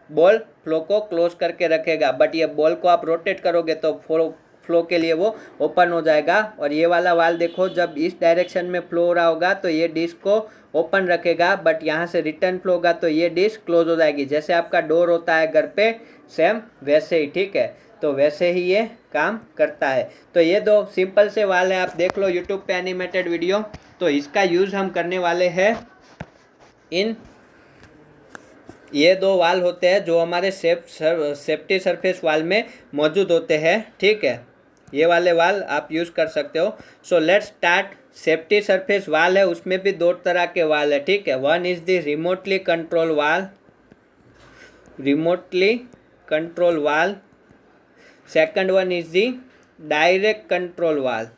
बॉल फ्लो को क्लोज करके रखेगा, बट ये बॉल को आप रोटेट करोगे तो फ्लो के लिए वो ओपन हो जाएगा। और ये वाला वाल देखो, जब इस डायरेक्शन में फ्लो हो रहा होगा तो ये डिस्क को ओपन रखेगा, बट यहाँ से रिटर्न फ्लो होगा तो ये डिस्क क्लोज हो जाएगी। जैसे आपका डोर होता है घर पे, सेम वैसे ही, ठीक है, तो वैसे ही ये काम करता है। तो ये दो सिंपल से वाल है, आप देख लो यूट्यूब पे एनिमेटेड वीडियो। तो इसका यूज़ हम करने वाले हैं इन ये दो वाल होते हैं जो हमारे सेफ्टी सरफेस वाल में मौजूद होते हैं, ठीक है, ये वाले वाल आप यूज़ कर सकते हो। So let's start. Safety surface वाल है, उसमें भी दो तरह के वाल है, ठीक है। One is the remotely control valve, second one is the direct control valve.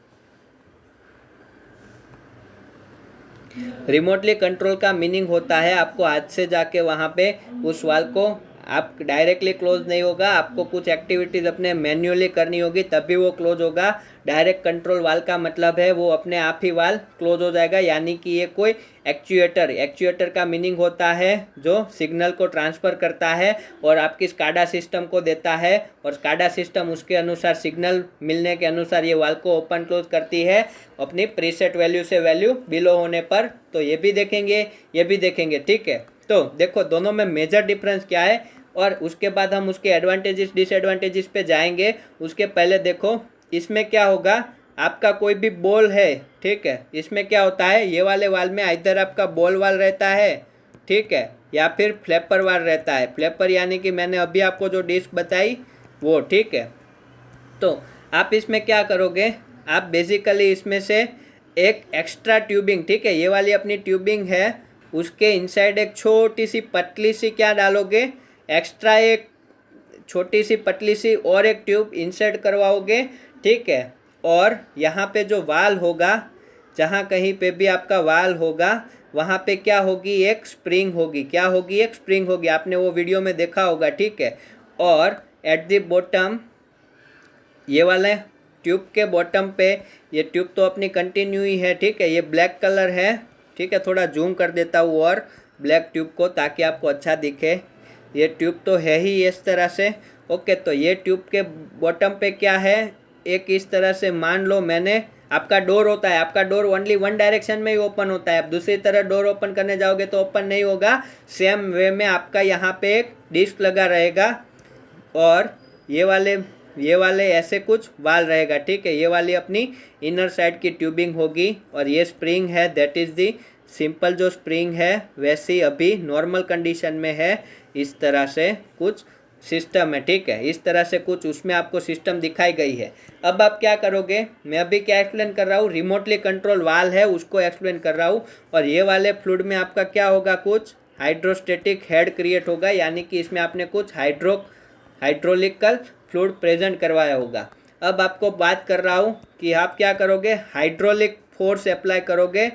Remotely control का मीनिंग होता है आपको हाथ से जाके वहाँ पे उस वाल को आप डायरेक्टली क्लोज नहीं होगा, आपको कुछ एक्टिविटीज़ अपने मैन्युअली करनी होगी तभी वो क्लोज होगा। डायरेक्ट कंट्रोल वाल का मतलब है वो अपने आप ही वाल क्लोज हो जाएगा, यानी कि ये कोई एक्चुएटर का मीनिंग होता है जो सिग्नल को ट्रांसफ़र करता है और आपकी स्काडा सिस्टम को देता है, और स्काडा सिस्टम उसके अनुसार सिग्नल मिलने के अनुसार ये वाल को ओपन क्लोज करती है अपनी प्रीसेट वैल्यू से वैल्यू बिलो होने पर। तो ये भी देखेंगे, ठीक है। तो देखो दोनों में मेजर डिफरेंस क्या है, और उसके बाद हम उसके एडवांटेजेस डिसएडवांटेजेस पे जाएंगे। उसके पहले देखो इसमें क्या होगा, आपका कोई भी बॉल है, ठीक है, इसमें क्या होता है, ये वाले वाल में इधर आपका बॉल वाल रहता है, ठीक है, या फिर फ्लैपर वाल रहता है। फ्लैपर यानी कि मैंने अभी आपको जो डिस्क बताई वो, ठीक है। तो आप इसमें क्या करोगे, आप बेसिकली इसमें से एक एक्स्ट्रा ट्यूबिंग, ठीक है, ये वाली अपनी ट्यूबिंग है, उसके इनसाइड एक छोटी सी पतली सी क्या डालोगे, एक्स्ट्रा एक छोटी सी पतली सी और एक ट्यूब इंसर्ट करवाओगे, ठीक है। और यहाँ पे जो वाल होगा, जहाँ कहीं पे भी आपका वाल होगा वहाँ पे क्या होगी, एक स्प्रिंग होगी। क्या होगी, एक स्प्रिंग होगी, आपने वो वीडियो में देखा होगा, ठीक है। और एट द बॉटम, ये वाले ट्यूब के बॉटम पे, ये ट्यूब तो अपनी कंटिन्यू ही है, ठीक है, ये ब्लैक कलर है, ठीक है, थोड़ा जूम कर देता हूँ और ब्लैक ट्यूब को ताकि आपको अच्छा दिखे। ये ट्यूब तो है ही इस तरह से, ओके। तो ये ट्यूब के बॉटम पे क्या है, एक इस तरह से मान लो मैंने, आपका डोर होता है, आपका डोर ओनली वन डायरेक्शन में ही ओपन होता है, आप दूसरी तरह डोर ओपन करने जाओगे तो ओपन नहीं होगा। सेम वे में आपका यहाँ पे एक डिस्क लगा रहेगा और ये वाले ऐसे कुछ वाल रहेगा, ठीक है। ये वाली अपनी इनर साइड की ट्यूबिंग होगी और ये स्प्रिंग है, दैट इज़ दी सिंपल जो स्प्रिंग है वैसे अभी नॉर्मल कंडीशन में है। इस तरह से कुछ सिस्टम है, ठीक है, इस तरह से कुछ उसमें आपको सिस्टम दिखाई गई है। अब आप क्या करोगे, मैं अभी क्या एक्सप्लेन कर रहा हूँ, रिमोटली कंट्रोल वाल है उसको एक्सप्लेन कर रहा हूँ। और ये वाले फ्लूइड में आपका क्या होगा, कुछ हाइड्रोस्टेटिक हेड क्रिएट होगा, यानी कि इसमें आपने कुछ हाइड्रोलिकल फ्लूइड प्रेजेंट करवाया होगा। अब आपको बात कर रहा हूँ कि आप क्या करोगे, हाइड्रोलिक फोर्स अप्लाई करोगे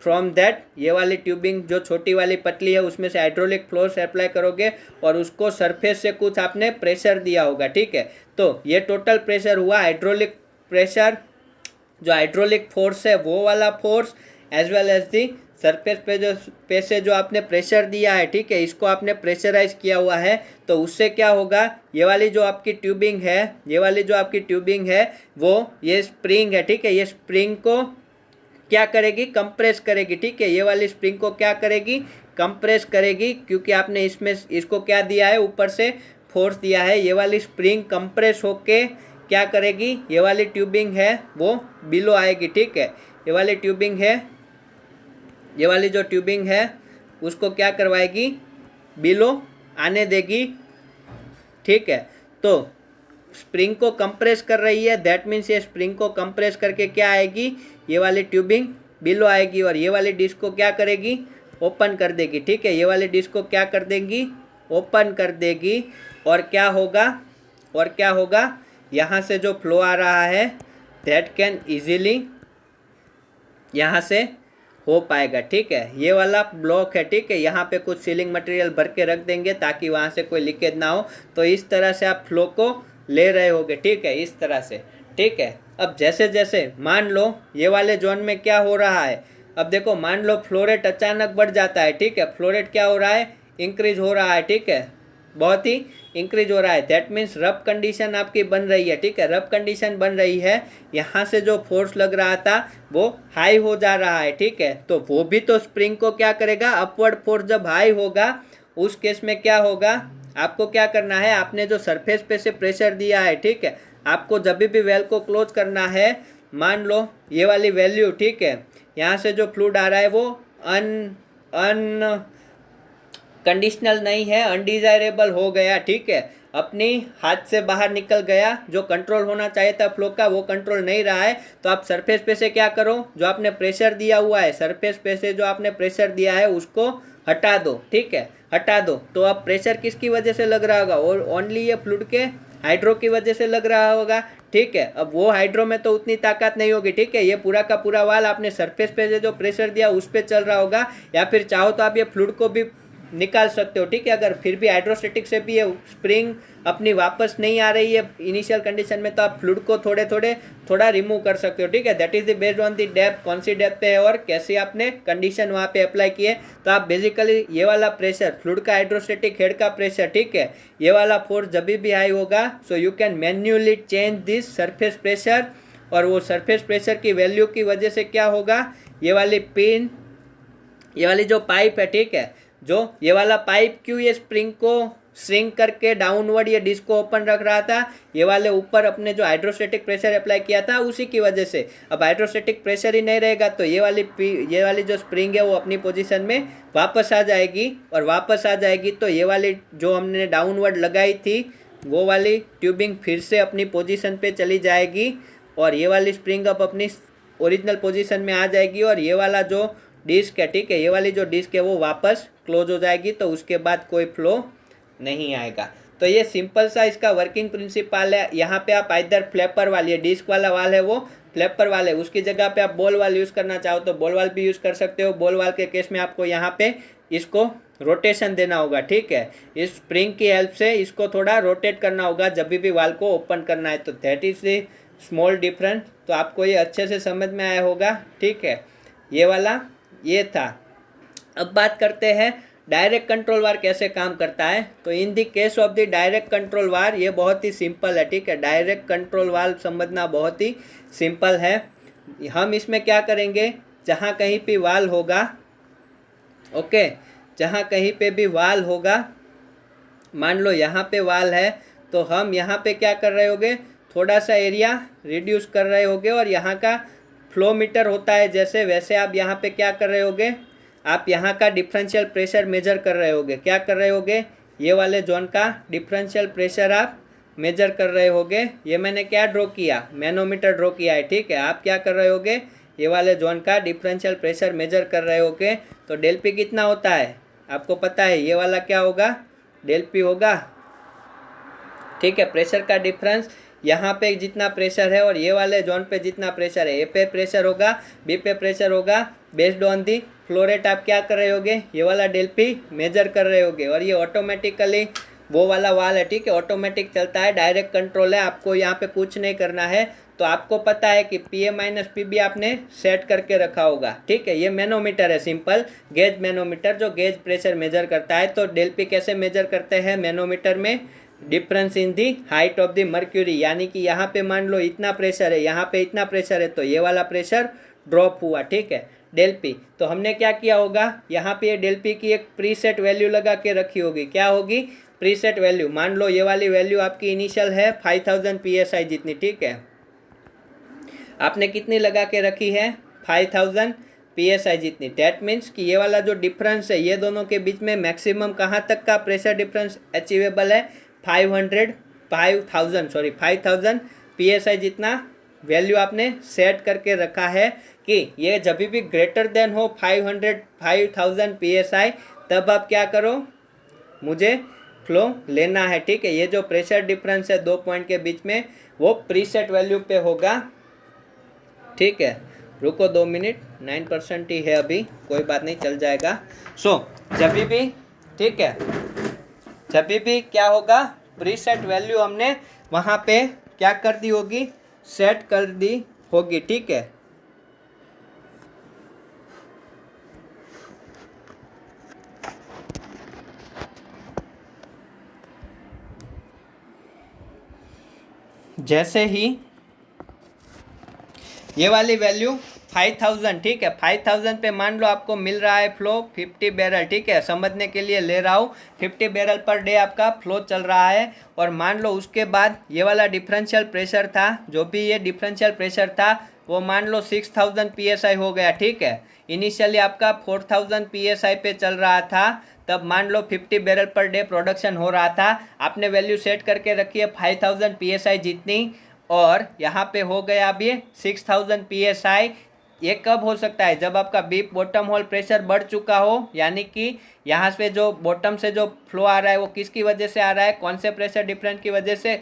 फ्रॉम दैट, ये वाली ट्यूबिंग जो छोटी वाली पतली है उसमें से हाइड्रोलिक फोर्स अप्लाई करोगे और उसको सरफेस से कुछ आपने प्रेशर दिया होगा, ठीक है। तो ये टोटल प्रेशर हुआ हाइड्रोलिक प्रेशर, जो हाइड्रोलिक फोर्स है वो वाला force, as well as the surface पे से जो आपने प्रेशर दिया है, ठीक है, इसको आपने प्रेशराइज किया हुआ है। तो उससे क्या होगा, ये वाली जो आपकी ट्यूबिंग है, वो ये स्प्रिंग है, ठीक है, ये स्प्रिंग को क्या करेगी, कंप्रेस करेगी, ठीक है, ये वाली स्प्रिंग को क्या करेगी, कंप्रेस करेगी, क्योंकि आपने इसको क्या दिया है, ऊपर से फोर्स दिया है। ये वाली स्प्रिंग कंप्रेस होके क्या करेगी, ये वाली ट्यूबिंग है वो बिलो आएगी, ठीक है। ये वाली जो ट्यूबिंग है उसको क्या करवाएगी, बिलो आने देगी, ठीक है। तो स्प्रिंग को कंप्रेस कर रही है, दैट मीन्स ये स्प्रिंग को कंप्रेस करके क्या आएगी, ये वाली ट्यूबिंग बिलो आएगी और ये वाली डिस्क को क्या करेगी, ओपन कर देगी, ठीक है। ये वाली डिस्क को क्या कर देंगी, ओपन कर देगी। और क्या होगा, और क्या होगा, यहाँ से जो फ्लो आ रहा है दैट कैन इजीली यहाँ से हो पाएगा, ठीक है। ये वाला ब्लॉक है, ठीक है। यहाँ पे कुछ सीलिंग मटेरियल भर के रख देंगे ताकि वहाँ से कोई लीकेज ना हो। तो इस तरह से आप फ्लो को ले रहे होगे, ठीक है, इस तरह से, ठीक है। अब जैसे जैसे मान लो ये वाले जोन में क्या हो रहा है, अब देखो मान लो फ्लो रेट अचानक बढ़ जाता है, ठीक है। फ्लो रेट क्या हो रहा है, इंक्रीज हो रहा है, ठीक है, बहुत ही इंक्रीज हो रहा है। दैट मीन्स रफ कंडीशन आपकी बन रही है, ठीक है, रफ कंडीशन बन रही है। यहाँ से जो फोर्स लग रहा था वो हाई हो जा रहा है, ठीक है। तो वो भी तो स्प्रिंग को क्या करेगा, अपवर्ड फोर्स जब हाई होगा उस केस में क्या होगा, आपको क्या करना है, आपने जो सरफेस पे से प्रेशर दिया है, ठीक है, आपको जब भी वेल को क्लोज करना है, मान लो ये वाली वैल्यू, ठीक है, यहाँ से जो फ्लूइड आ रहा है वो अन कंडीशनल नहीं है, अनडिजायरेबल हो गया, ठीक है, अपनी हाथ से बाहर निकल गया। जो कंट्रोल होना चाहिए था फ्लो का वो कंट्रोल नहीं रहा है। तो आप सरफेस पे से क्या करो, जो आपने प्रेशर दिया हुआ है, सरफेस पे से जो आपने प्रेशर दिया है उसको हटा दो, ठीक है, हटा दो। तो अब प्रेशर किसकी वजह से लग रहा होगा, और ओनली ये फ्लूइड के हाइड्रो की वजह से लग रहा होगा, ठीक है। अब वो हाइड्रो में तो उतनी ताकत नहीं होगी, ठीक है। ये पूरा का पूरा वाल आपने सरफेस पे से जो प्रेशर दिया उस पर चल रहा होगा, या फिर चाहो तो आप ये फ्लूइड को भी निकाल सकते हो, ठीक है। अगर फिर भी हाइड्रोस्टेटिक से भी ये स्प्रिंग अपनी वापस नहीं आ रही है इनिशियल कंडीशन में, तो आप फ्लूइड को थोड़ा रिमूव कर सकते हो, ठीक है। That is the based on the depth, कौन सी डेप्थ पे है और कैसे आपने कंडीशन वहाँ पे अप्लाई की है। तो आप बेसिकली ये वाला प्रेशर, फ्लूइड का हाइड्रोस्टेटिक हेड का प्रेशर, ठीक है, ये वाला फोर्स जब भी हाई होगा, सो you can manually change this surface pressure. और वो सरफेस प्रेशर की वैल्यू की वजह से क्या होगा, ये वाली पिन, ये वाली जो पाइप है, ठीक है, जो ये वाला पाइप क्यों ये स्प्रिंग को श्रिंक करके डाउनवर्ड ये डिस्क को ओपन रख रहा था, ये वाले ऊपर अपने जो हाइड्रोस्टेटिक प्रेशर अप्लाई किया था उसी की वजह से। अब हाइड्रोस्टेटिक प्रेशर ही नहीं रहेगा तो ये वाली जो स्प्रिंग है वो अपनी पोजीशन में वापस आ जाएगी, और वापस आ जाएगी तो ये वाली जो हमने डाउनवर्ड लगाई थी वो वाली ट्यूबिंग फिर से अपनी पोजीशन पे चली जाएगी, और ये वाली स्प्रिंग अब अपनी ओरिजिनल पोजीशन में आ जाएगी, और ये वाला जो डिस्क है, ठीक है, ये वाली जो डिस्क है वो वापस क्लोज हो जाएगी। तो उसके बाद कोई फ्लो नहीं आएगा। तो ये सिंपल सा इसका वर्किंग प्रिंसिपल है। यहाँ पे आप इधर फ्लैपर वाली, डिस्क वाला वाल है वो फ्लैपर वाल है, उसकी जगह पे आप बॉल वाल यूज़ करना चाहो तो बॉल वाल भी यूज़ कर सकते हो। बॉल वाल के केस में आपको यहाँ पे इसको रोटेशन देना होगा, ठीक है, इस स्प्रिंग की हेल्प से इसको थोड़ा रोटेट करना होगा जब भी वाल को ओपन करना है। तो that is the small difference. तो आपको ये अच्छे से समझ में आया होगा, ठीक है। ये वाला ये था। अब बात करते हैं डायरेक्ट कंट्रोल वार कैसे काम करता है। तो in the case of the direct control valve ये बहुत ही सिंपल है, ठीक है। डायरेक्ट कंट्रोल वार समझना बहुत ही सिंपल है। हम इसमें क्या करेंगे, जहाँ कहीं पे वाल होगा, ओके, जहाँ कहीं पे भी वाल होगा, मान लो यहाँ पे वाल है, तो हम यहाँ पे क्या कर रहे होंगे, थोड़ा सा एरिया रिड्यूस कर रहे होंगे, और यहाँ का फ्लो मीटर होता है जैसे वैसे आप यहाँ पे क्या कर रहे होगे, आप यहाँ का डिफरेंशियल प्रेशर मेजर कर रहे होगे। क्या कर रहे होगे, ये वाले जोन का डिफरेंशियल प्रेशर आप मेजर कर रहे होगे। ये मैंने क्या ड्रॉ किया, मैनोमीटर ड्रॉ किया है, ठीक है। आप क्या कर रहे होगे, ये वाले जोन का डिफरेंशियल प्रेशर मेजर कर रहे होगे। तो डेल पी कितना होता है आपको पता है, ये वाला क्या होगा, डेल पी होगा, ठीक है। प्रेशर का डिफरेंस, यहाँ पे जितना प्रेशर है और ये वाले जोन पे जितना प्रेशर है, ए पे प्रेशर होगा, बी पे प्रेशर होगा, based on the flow rate आप क्या कर रहे होगे, ये वाला डेल पी मेजर कर रहे होगे। और ये ऑटोमेटिकली वो वाला वाल है, ठीक है, ऑटोमेटिक चलता है, डायरेक्ट कंट्रोल है, आपको यहाँ पे कुछ नहीं करना है। तो आपको पता है कि P A minus P B आपने सेट करके रखा होगा, ठीक है। ये मैनोमीटर है, सिंपल गेज मैनोमीटर जो गेज प्रेशर मेजर करता है। तो डेल पी कैसे मेजर करते हैं मैनोमीटर में, difference in the height of the mercury, यानी कि यहाँ पे मान लो इतना प्रेशर है, यहाँ पे इतना प्रेशर है, तो ये वाला प्रेशर ड्रॉप हुआ, ठीक है, डेल पी। तो हमने क्या किया होगा, यहाँ पे डेल पी की एक प्रीसेट वैल्यू लगा के रखी होगी। क्या होगी, प्रीसेट वैल्यू। मान लो ये वाली वैल्यू आपकी इनिशियल है 5000 psi जितनी, ठीक है, आपने कितनी लगा के रखी है, 5000 psi जितनी। डैट मीन्स कि ये वाला जो डिफरेंस है, ये दोनों के बीच में मैक्सिमम कहाँ तक का प्रेशर डिफरेंस अचीवेबल है, 5000 psi जितना वैल्यू आपने सेट करके रखा है कि ये जब भी ग्रेटर देन हो 5000 PSI, तब आप क्या करो, मुझे फ्लो लेना है। ठीक है, ये जो प्रेशर डिफरेंस है 2 पॉइंट के बीच में, वो प्रीसेट वैल्यू पे होगा। ठीक है, रुको 2 मिनट, 9% ही है अभी, कोई बात नहीं, चल जाएगा। जब भी, ठीक है, जब भी क्या होगा, प्रीसेट वैल्यू हमने वहाँ पे क्या कर दी होगी, सेट कर दी होगी। ठीक है, जैसे ही ये वाली वैल्यू 5000, ठीक है, 5000 पे मान लो आपको मिल रहा है फ्लो 50 बैरल। ठीक है, समझने के लिए ले रहा हूँ, 50 बैरल पर डे आपका फ्लो चल रहा है। और मान लो उसके बाद ये वाला डिफरेंशियल प्रेशर था, जो भी ये डिफरेंशियल प्रेशर था, वो मान लो 6000 PSI हो गया। ठीक है, इनिशियली आपका 4000 PSI पे चल रहा था, तब मान लो 50 बैरल पर डे प्रोडक्शन हो रहा था। आपने वैल्यू सेट करके रखी है 5000 PSI जितनी, और यहाँ पे हो गया अब ये 6000 PSI। ये कब हो सकता है, जब आपका बीप बॉटम होल प्रेशर बढ़ चुका हो, यानी कि यहाँ से जो बॉटम से जो फ्लो आ रहा है वो किसकी वजह से आ रहा है, कौन से प्रेशर डिफरेंस की वजह से,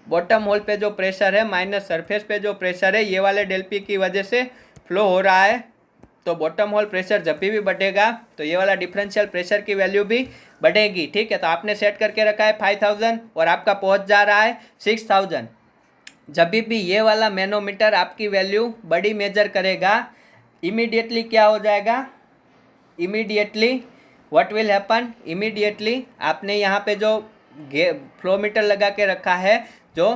बॉटम होल पे जो प्रेशर है माइनस सरफेस पे जो प्रेशर है, ये वाले डेल पी की वजह से फ्लो हो रहा है। तो बॉटम होल प्रेशर जब भी बढ़ेगा तो ये वाला डिफरेंशियल प्रेशर की वैल्यू भी बढ़ेगी। ठीक है, तो आपने सेट करके रखा है 5000 और आपका पहुंच जा रहा है 6000। जब भी ये वाला मैनोमीटर आपकी वैल्यू बड़ी मेजर करेगा, इमीडिएटली क्या हो जाएगा, immediately what will happen, immediately आपने यहाँ पे जो फ्लोमीटर लगा के रखा है, जो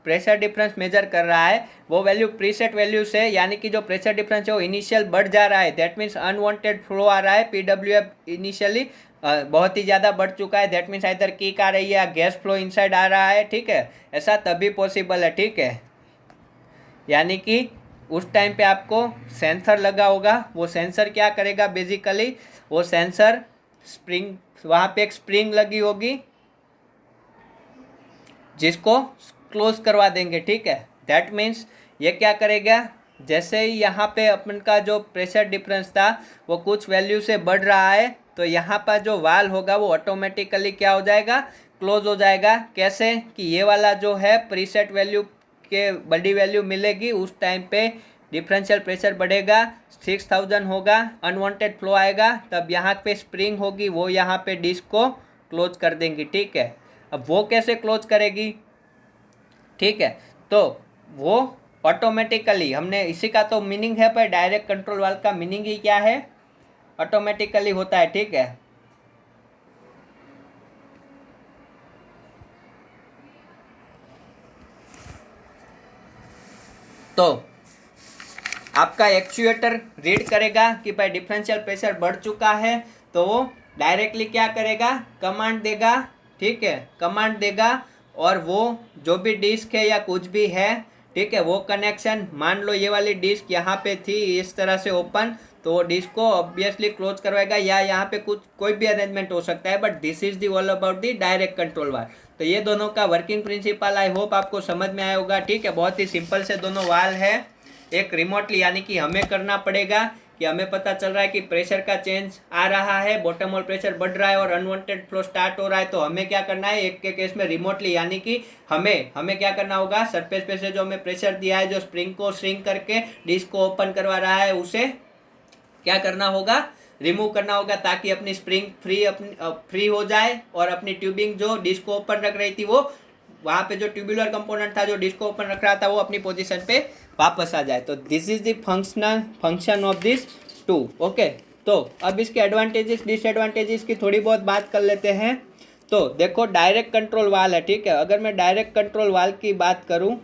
प्रेशर डिफरेंस मेजर कर रहा है, वो वैल्यू प्रीसेट वैल्यू से, यानी कि जो प्रेशर डिफरेंस है वो इनिशियल बढ़ जा रहा है, दैट मीन्स अनवांटेड फ्लो आ रहा है, PWF इनिशियली बहुत ही ज़्यादा बढ़ चुका है, दैट मीन्स इधर किक आ रही है या गैस फ्लो इनसाइड आ रहा है। ठीक है, ऐसा तभी पॉसिबल है। ठीक है, यानी कि उस टाइम पे आपको सेंसर लगा होगा, वो सेंसर क्या करेगा, बेसिकली वो सेंसर स्प्रिंग, वहाँ पे एक स्प्रिंग लगी होगी जिसको क्लोज करवा देंगे। ठीक है, दैट मीन्स ये क्या करेगा, जैसे ही यहाँ पे अपन का जो प्रेशर डिफरेंस था वो कुछ वैल्यू से बढ़ रहा है, तो यहाँ पर जो वाल होगा वो ऑटोमेटिकली क्या हो जाएगा, क्लोज हो जाएगा। कैसे कि ये वाला जो है प्रीसेट वैल्यू के बड़ी वैल्यू मिलेगी, उस टाइम पे डिफरेंशियल प्रेशर बढ़ेगा, 6000 होगा, अनवांटेड फ्लो आएगा, तब यहाँ पे स्प्रिंग होगी, वो यहाँ पे डिस्क को क्लोज कर देंगी। ठीक है, अब वो कैसे क्लोज करेगी, ठीक है, तो वो ऑटोमेटिकली, हमने इसी का तो मीनिंग है, पर डायरेक्ट कंट्रोल वाल्व का मीनिंग ही क्या है, ऑटोमेटिकली होता है। ठीक है, तो आपका एक्चुएटर रीड करेगा कि भाई डिफरेंशियल प्रेशर बढ़ चुका है, तो वो डायरेक्टली क्या करेगा, कमांड देगा। ठीक है, कमांड देगा, और वो जो भी डिस्क है या कुछ भी है, ठीक है, वो कनेक्शन, मान लो ये वाली डिस्क यहाँ पे थी इस तरह से ओपन, तो वो डिस्क को ऑब्वियसली क्लोज करवाएगा, या यहाँ पे कुछ कोई भी अरेंजमेंट हो सकता है, but this is the all about the direct control वाल। तो ये दोनों का वर्किंग प्रिंसिपल आई होप आपको समझ में आया होगा। ठीक है, बहुत ही सिंपल से दोनों वाल है, एक रिमोटली, यानी कि हमें करना पड़ेगा कि हमें पता चल रहा है कि प्रेशर का चेंज आ रहा है, बॉटम होल प्रेशर बढ़ रहा है और अनवांटेड फ्लो स्टार्ट हो रहा है, तो हमें क्या करना है, एक के केस में रिमोटली, यानी कि हमें क्या करना होगा, सरफेस पे से जो हमें प्रेशर दिया है, जो स्प्रिंग को श्रिंक करके डिस्क को ओपन करवा रहा है, उसे क्या करना होगा, रिमूव करना होगा, ताकि अपनी स्प्रिंग फ्री हो जाए और अपनी ट्यूबिंग जो डिस्क को ओपन रख रही थी, वो वहाँ पे जो ट्यूबुलर कंपोनेंट था जो डिस्क को ओपन रख रहा था, वो अपनी पोजीशन पे वापस आ जाए। तो this is the function of this two. Okay, तो अब इसके एडवांटेजेस डिसएडवांटेजेस की थोड़ी बहुत बात कर लेते हैं। तो देखो, डायरेक्ट कंट्रोल वाल है, ठीक है, अगर मैं डायरेक्ट कंट्रोल वाल की बात करूं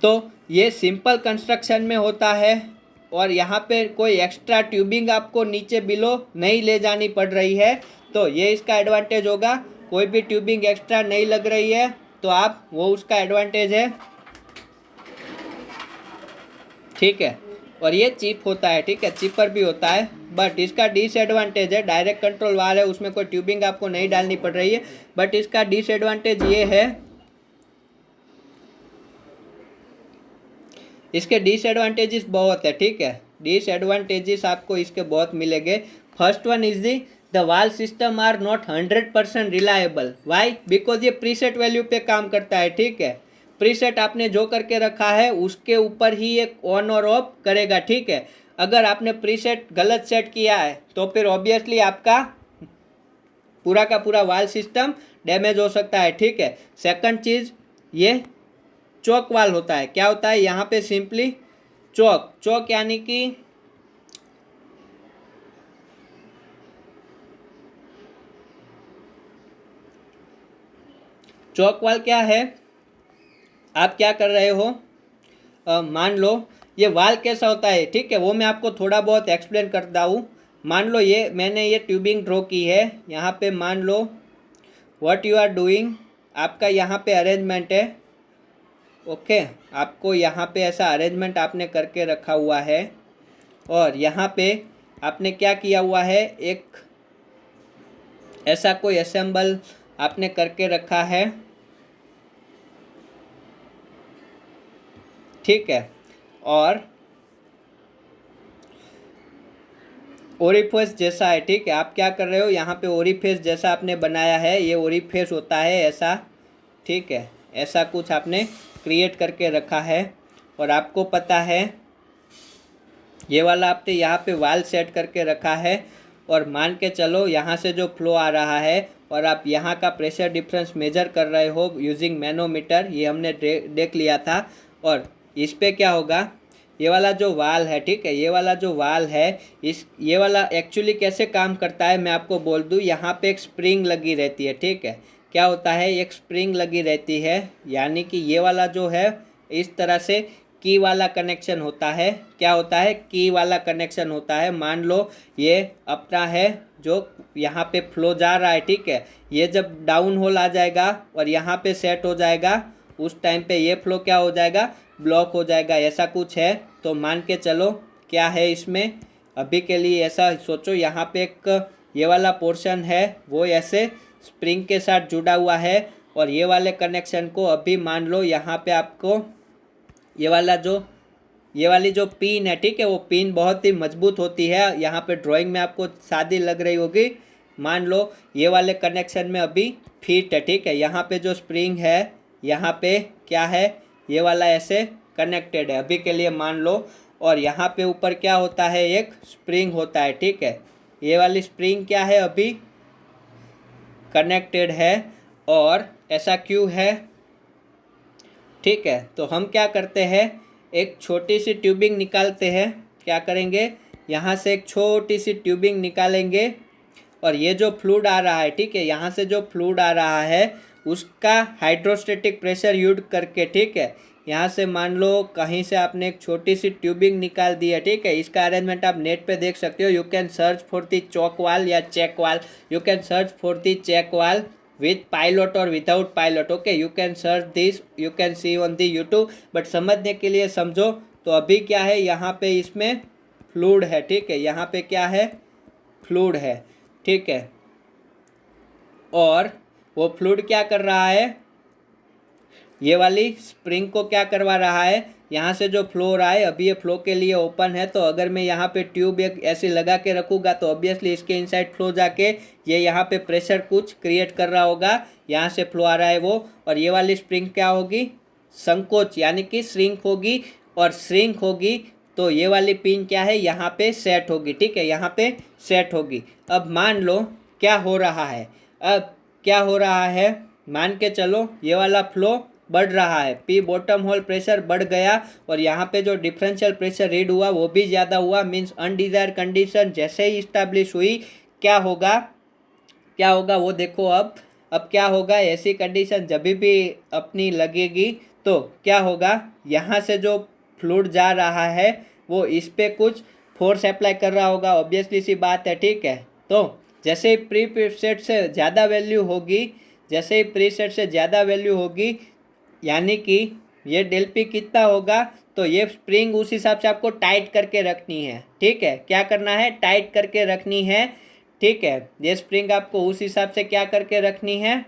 तो ये सिंपल कंस्ट्रक्शन में होता है, और यहाँ पे कोई एक्स्ट्रा ट्यूबिंग आपको नीचे बिलो नहीं ले जानी पड़ रही है, तो ये इसका एडवांटेज होगा, कोई भी ट्यूबिंग एक्स्ट्रा नहीं लग रही है, तो आप वो उसका एडवांटेज है। ठीक है, और ये चीप होता है, ठीक है, चीपर भी होता है, बट इसका डिसएडवांटेज है, डायरेक्ट कंट्रोल वाल है, उसमें कोई ट्यूबिंग आपको नहीं डालनी पड़ रही है, बट इसका डिसएडवांटेज ये है इसके डिसएडवांटेजेस बहुत है, ठीक है, डिसएडवांटेजेस आपको इसके बहुत मिलेंगे। First one is the valve system are not 100% reliable. Why? Because ये प्रीसेट वैल्यू पे काम करता है, ठीक है, प्रीसेट आपने जो करके रखा है उसके ऊपर ही ये ऑन और ऑफ करेगा, ठीक है। अगर आपने प्रीसेट गलत सेट किया है तो फिर ऑब्वियसली आपका पूरा का पूरा वाल सिस्टम डैमेज हो सकता है, ठीक है। सेकंड चीज़, ये चौक वाल होता है। क्या होता है यहाँ पे? सिंपली चौक, चौक यानी कि चौक वाल क्या है? आप क्या कर रहे हो, मान लो ये वाल कैसा होता है, ठीक है, वो मैं आपको थोड़ा बहुत एक्सप्लेन करता हूँ। मान लो ये मैंने ये ट्यूबिंग ड्रॉ की है, यहाँ पे मान लो व्हाट यू आर डूइंग, आपका यहाँ पे अरेंजमेंट है, ओके, आपको यहाँ पे ऐसा अरेंजमेंट आपने करके रखा हुआ है, और यहाँ पे आपने क्या किया हुआ है, एक ऐसा कोई असेंबल आपने करके रखा है, ठीक है, और ओरिफेस जैसा है, ठीक है। आप क्या कर रहे हो, यहाँ पे ओरिफेस जैसा आपने बनाया है, ये ओरिफेस होता है ऐसा, ठीक है, ऐसा कुछ आपने क्रिएट करके रखा है। और आपको पता है ये वाला आपने यहाँ पे वाल सेट करके रखा है, और मान के चलो यहाँ से जो फ्लो आ रहा है और आप यहाँ का प्रेशर डिफरेंस मेजर कर रहे हो यूजिंग मैनोमीटर, ये हमने देख लिया था। और इस पे क्या होगा, ये वाला जो वाल है, ठीक है, ये वाला जो वाल है, ये वाला एक्चुअली कैसे काम करता है मैं आपको बोल दूँ। यहाँ पे एक स्प्रिंग लगी रहती है, ठीक है, क्या होता है, एक स्प्रिंग लगी रहती है, यानी कि ये वाला जो है इस तरह से की वाला कनेक्शन होता है। क्या होता है? की वाला कनेक्शन होता है। मान लो ये अपना है जो यहाँ पे फ्लो जा रहा है, ठीक है, ये जब डाउन होल आ जाएगा और यहाँ पे सेट हो जाएगा, उस टाइम पे ये फ्लो क्या हो जाएगा, ब्लॉक हो जाएगा, ऐसा कुछ है। तो मान के चलो क्या है इसमें, अभी के लिए ऐसा सोचो, यहाँ पे एक ये वाला पोर्शन है वो ऐसे स्प्रिंग के साथ जुड़ा हुआ है, और ये वाले कनेक्शन को अभी मान लो यहाँ पे आपको ये वाली जो पिन है, ठीक है, वो पिन बहुत ही मजबूत होती है, यहाँ पे ड्राइंग में आपको सादी लग रही होगी। मान लो ये वाले कनेक्शन में अभी फिट है, ठीक है, यहाँ पे जो स्प्रिंग है यहाँ पे क्या है, ये वाला ऐसे कनेक्टेड है अभी के लिए मान लो, और यहाँ पे ऊपर क्या होता है, एक स्प्रिंग होता है, ठीक है, ये वाली स्प्रिंग क्या है, अभी कनेक्टेड है, और ऐसा क्यों है, ठीक है। तो हम क्या करते हैं, एक छोटी सी ट्यूबिंग निकालते हैं, क्या करेंगे, यहाँ से एक छोटी सी ट्यूबिंग निकालेंगे, और ये जो फ्लूइड आ रहा है, ठीक है, यहाँ से जो फ्लूइड आ रहा है उसका हाइड्रोस्टेटिक प्रेशर यूज करके, ठीक है, यहाँ से मान लो कहीं से आपने एक छोटी सी ट्यूबिंग निकाल दी है, ठीक है, इसका अरेंजमेंट आप नेट पे देख सकते हो। You can search for the choke valve या check valve, you can search for the check valve with pilot और without pilot, okay, you can search this, you can see on the YouTube, but समझने के लिए समझो। तो अभी क्या है, यहाँ पे इसमें फ्लूइड है, ठीक है, यहाँ पे क्या है, फ्लूइड है, ठीक है, और वो फ्लूइड क्या कर रहा है, ये वाली स्प्रिंग को क्या करवा रहा है, यहाँ से जो फ्लो रहा है अभी ये फ्लो के लिए ओपन है, तो अगर मैं यहाँ पे ट्यूब एक ऐसे लगा के रखूँगा तो ऑब्वियसली इसके इनसाइड फ्लो जाके ये यहाँ पे प्रेशर कुछ क्रिएट कर रहा होगा, यहाँ से फ्लो आ रहा है वो, और ये वाली स्प्रिंग क्या होगी, संकोच यानी कि श्रिंक होगी, और श्रिंक होगी तो ये वाली पिन क्या है, यहाँ पे सेट होगी, ठीक है, यहाँ पे सेट होगी। अब मान लो क्या हो रहा है, अब क्या हो रहा है, मान के चलो ये वाला फ्लो बढ़ रहा है, पी बॉटम होल प्रेशर बढ़ गया, और यहाँ पे जो डिफरेंशियल प्रेशर रीड हुआ वो भी ज़्यादा हुआ, मीन्स अनडिजायर कंडीशन जैसे ही इस्टेब्लिश हुई, क्या होगा वो देखो। अब क्या होगा, ऐसी कंडीशन जब भी अपनी लगेगी तो क्या होगा, यहाँ से जो फ्लूइड जा रहा है वो इस पे कुछ फोर्स अप्लाई कर रहा होगा, ऑब्वियसली सी बात है, ठीक है। तो जैसे ही प्रीसेट से ज़्यादा वैल्यू होगी, जैसे ही प्रीसेट से ज़्यादा वैल्यू होगी, यानी कि ये डेल पी कितना होगा, तो ये स्प्रिंग उस हिसाब से आपको टाइट करके रखनी है, ठीक है, क्या करना है, टाइट करके रखनी है, ठीक है, ये स्प्रिंग आपको उस हिसाब से क्या करके रखनी है,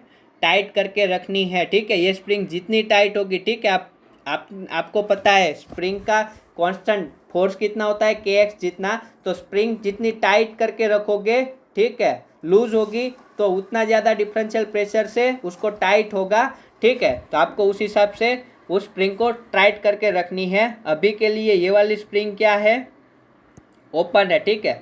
टाइट करके रखनी है, ठीक है। ये स्प्रिंग जितनी टाइट होगी, ठीक है, आप आपको पता है स्प्रिंग का कांस्टेंट फोर्स कितना होता है, kx जितना। तो स्प्रिंग जितनी टाइट करके रखोगे, ठीक है, लूज होगी तो उतना ज़्यादा डिफरेंशियल प्रेशर से उसको टाइट होगा, ठीक है। तो आपको उस हिसाब से उस स्प्रिंग को टाइट करके रखनी है। अभी के लिए ये वाली स्प्रिंग क्या है, ओपन है, ठीक है।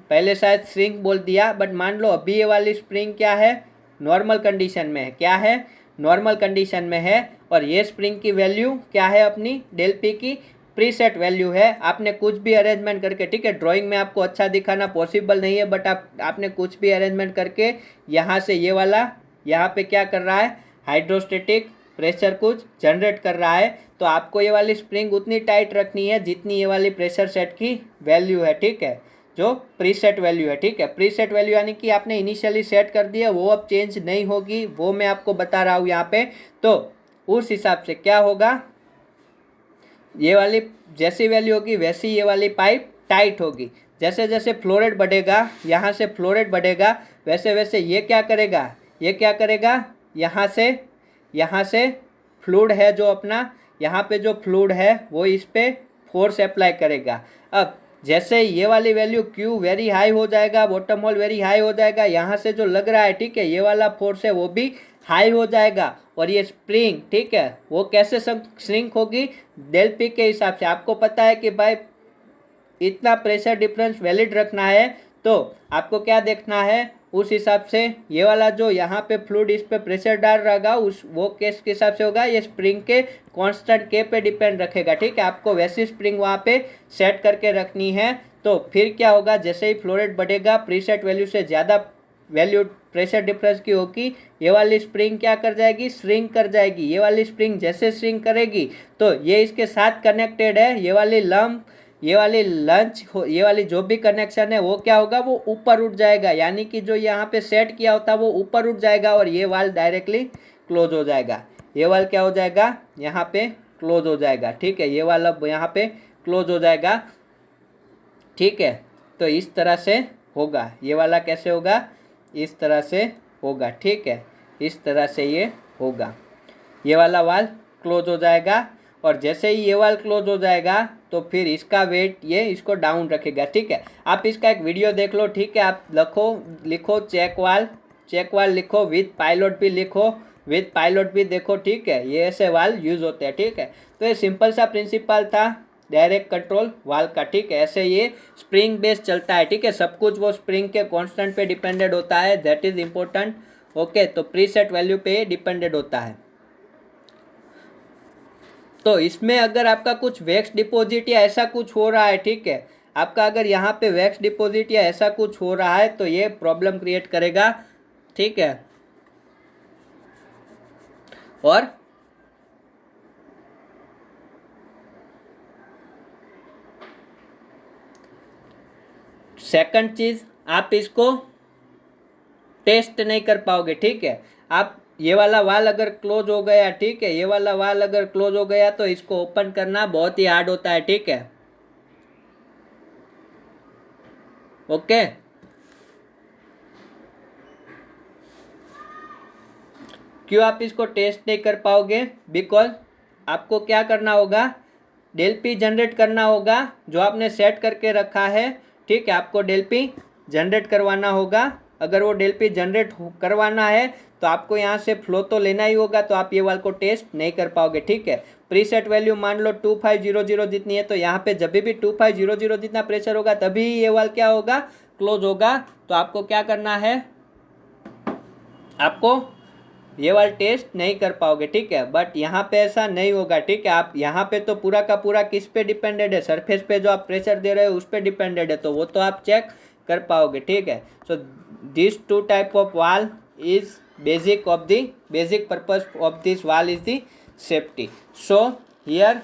पहले शायद श्रिंक बोल दिया, बट मान लो अभी ये वाली स्प्रिंग क्या है, नॉर्मल कंडीशन में है। क्या है, नॉर्मल कंडीशन में है। और ये स्प्रिंग की वैल्यू क्या है अपनी, डेल पी की प्रीसेट वैल्यू है। आपने कुछ भी अरेंजमेंट करके, ठीक है, ड्राइंग में आपको अच्छा दिखाना पॉसिबल नहीं है, बट आपने कुछ भी अरेंजमेंट करके यहाँ से ये वाला यहाँ पे क्या कर रहा है, हाइड्रोस्टेटिक प्रेशर कुछ जनरेट कर रहा है। तो आपको ये वाली स्प्रिंग उतनी टाइट रखनी है जितनी ये वाली प्रेशर सेट की वैल्यू है, ठीक है, जो प्रीसेट वैल्यू है, ठीक है। प्रीसेट वैल्यू यानी कि आपने इनिशियली सेट कर दिया, वो अब चेंज नहीं होगी, वो मैं आपको बता रहा हूँ यहाँ पे। तो उस हिसाब से क्या होगा, ये वाली जैसी वैल्यू होगी वैसी ये वाली पाइप टाइट होगी। जैसे जैसे फ्लो रेट बढ़ेगा, यहाँ से फ्लो रेट बढ़ेगा, वैसे वैसे ये क्या करेगा, ये क्या करेगा, यहाँ से फ्लूइड है जो अपना, यहाँ पे जो फ्लूइड है वो इस पे फोर्स अप्लाई करेगा। अब जैसे ये वाली वैल्यू Q वेरी हाई हो जाएगा, बॉटम होल वेरी हाई हो जाएगा, यहाँ से जो लग रहा है, ठीक है, ये वाला फोर्स है वो भी हाई हो जाएगा। और ये स्प्रिंग, ठीक है, वो कैसे श्रिंक होगी, डेल पी के हिसाब से। आपको पता है कि भाई इतना प्रेशर डिफरेंस वैलिड रखना है, तो आपको क्या देखना है, उस हिसाब से ये वाला जो यहाँ पे फ्लूइड इस पे प्रेशर डाल रहेगा, उस वो केस के हिसाब से होगा, ये स्प्रिंग के कांस्टेंट के पे डिपेंड रखेगा, ठीक है। आपको वैसी स्प्रिंग वहाँ पे सेट करके रखनी है। तो फिर क्या होगा, जैसे ही फ्लो रेट बढ़ेगा, प्रीसेट वैल्यू से ज़्यादा वैल्यू प्रेशर डिफरेंस की होगी, ये वाली स्प्रिंग क्या कर जाएगी, श्रिंक कर जाएगी। ये वाली स्प्रिंग जैसे श्रिंक करेगी तो ये इसके साथ कनेक्टेड है, ये वाली लंप, ये वाली लंच, ये वाली जो भी कनेक्शन है वो क्या होगा, वो ऊपर उठ जाएगा, यानी कि जो यहाँ पे सेट किया होता है वो ऊपर उठ जाएगा और ये वाल डायरेक्टली क्लोज हो जाएगा। ये वाल क्या हो जाएगा, यहाँ पे क्लोज हो जाएगा, ठीक है, ये वाला यहाँ पे क्लोज हो जाएगा, ठीक है। तो इस तरह से होगा, ये वाला कैसे होगा, इस तरह से होगा, ठीक है, इस तरह से ये होगा, ये वाला वाल क्लोज हो जाएगा। और जैसे ही ये वाल क्लोज हो जाएगा तो फिर इसका वेट ये इसको डाउन रखेगा, ठीक है। आप इसका एक वीडियो देख लो, ठीक है, आप लिखो चेक वाल लिखो, विथ पायलट भी लिखो, विथ पायलट भी देखो, ठीक है, ये ऐसे वाल यूज़ होते हैं, ठीक है। तो ये सिंपल सा प्रिंसिपल था डायरेक्ट कंट्रोल वाल का, ठीक है। ऐसे ये स्प्रिंग बेस चलता है, ठीक है, सब कुछ वो स्प्रिंग के कांस्टेंट पे डिपेंडेड होता है, दैट इज इम्पोर्टेंट, ओके। तो प्रीसेट वैल्यू पे डिपेंडेड होता है। तो इसमें अगर आपका कुछ वैक्स डिपॉजिट या ऐसा कुछ हो रहा है, ठीक है, आपका अगर यहाँ पे वैक्स डिपॉजिट या ऐसा कुछ हो रहा है तो ये प्रॉब्लम क्रिएट करेगा, ठीक है। और सेकंड चीज, आप इसको टेस्ट नहीं कर पाओगे, ठीक है। आप ये वाला वाल अगर क्लोज हो गया, ठीक है, ये वाला वाल अगर क्लोज हो गया तो इसको ओपन करना बहुत ही हार्ड होता है, ठीक है, ओके। क्यों आप इसको टेस्ट नहीं कर पाओगे, बिकॉज आपको क्या करना होगा, डेल पी जनरेट करना होगा जो आपने सेट करके रखा है, ठीक है, आपको डेल पी जनरेट करवाना होगा। अगर वो डेल पी जनरेट करवाना है तो आपको यहाँ से फ्लो तो लेना ही होगा, तो आप ये वाल को टेस्ट नहीं कर पाओगे, ठीक है। प्रीसेट वैल्यू मान लो 2500 जितनी है, तो यहाँ पे जब भी 2500 जितना प्रेशर होगा तभी ये वाल क्या होगा, क्लोज होगा। तो आपको क्या करना है, आपको ये वाला टेस्ट नहीं कर पाओगे, ठीक है। बट यहाँ पे ऐसा नहीं होगा, ठीक है। आप यहाँ पे तो पूरा का पूरा किस पे डिपेंडेड है, सरफेस पे जो आप प्रेशर दे रहे हो उस पे डिपेंडेड है, तो वो तो आप चेक कर पाओगे, ठीक है। So this two type of valve is basic purpose of this valve is the safety. So here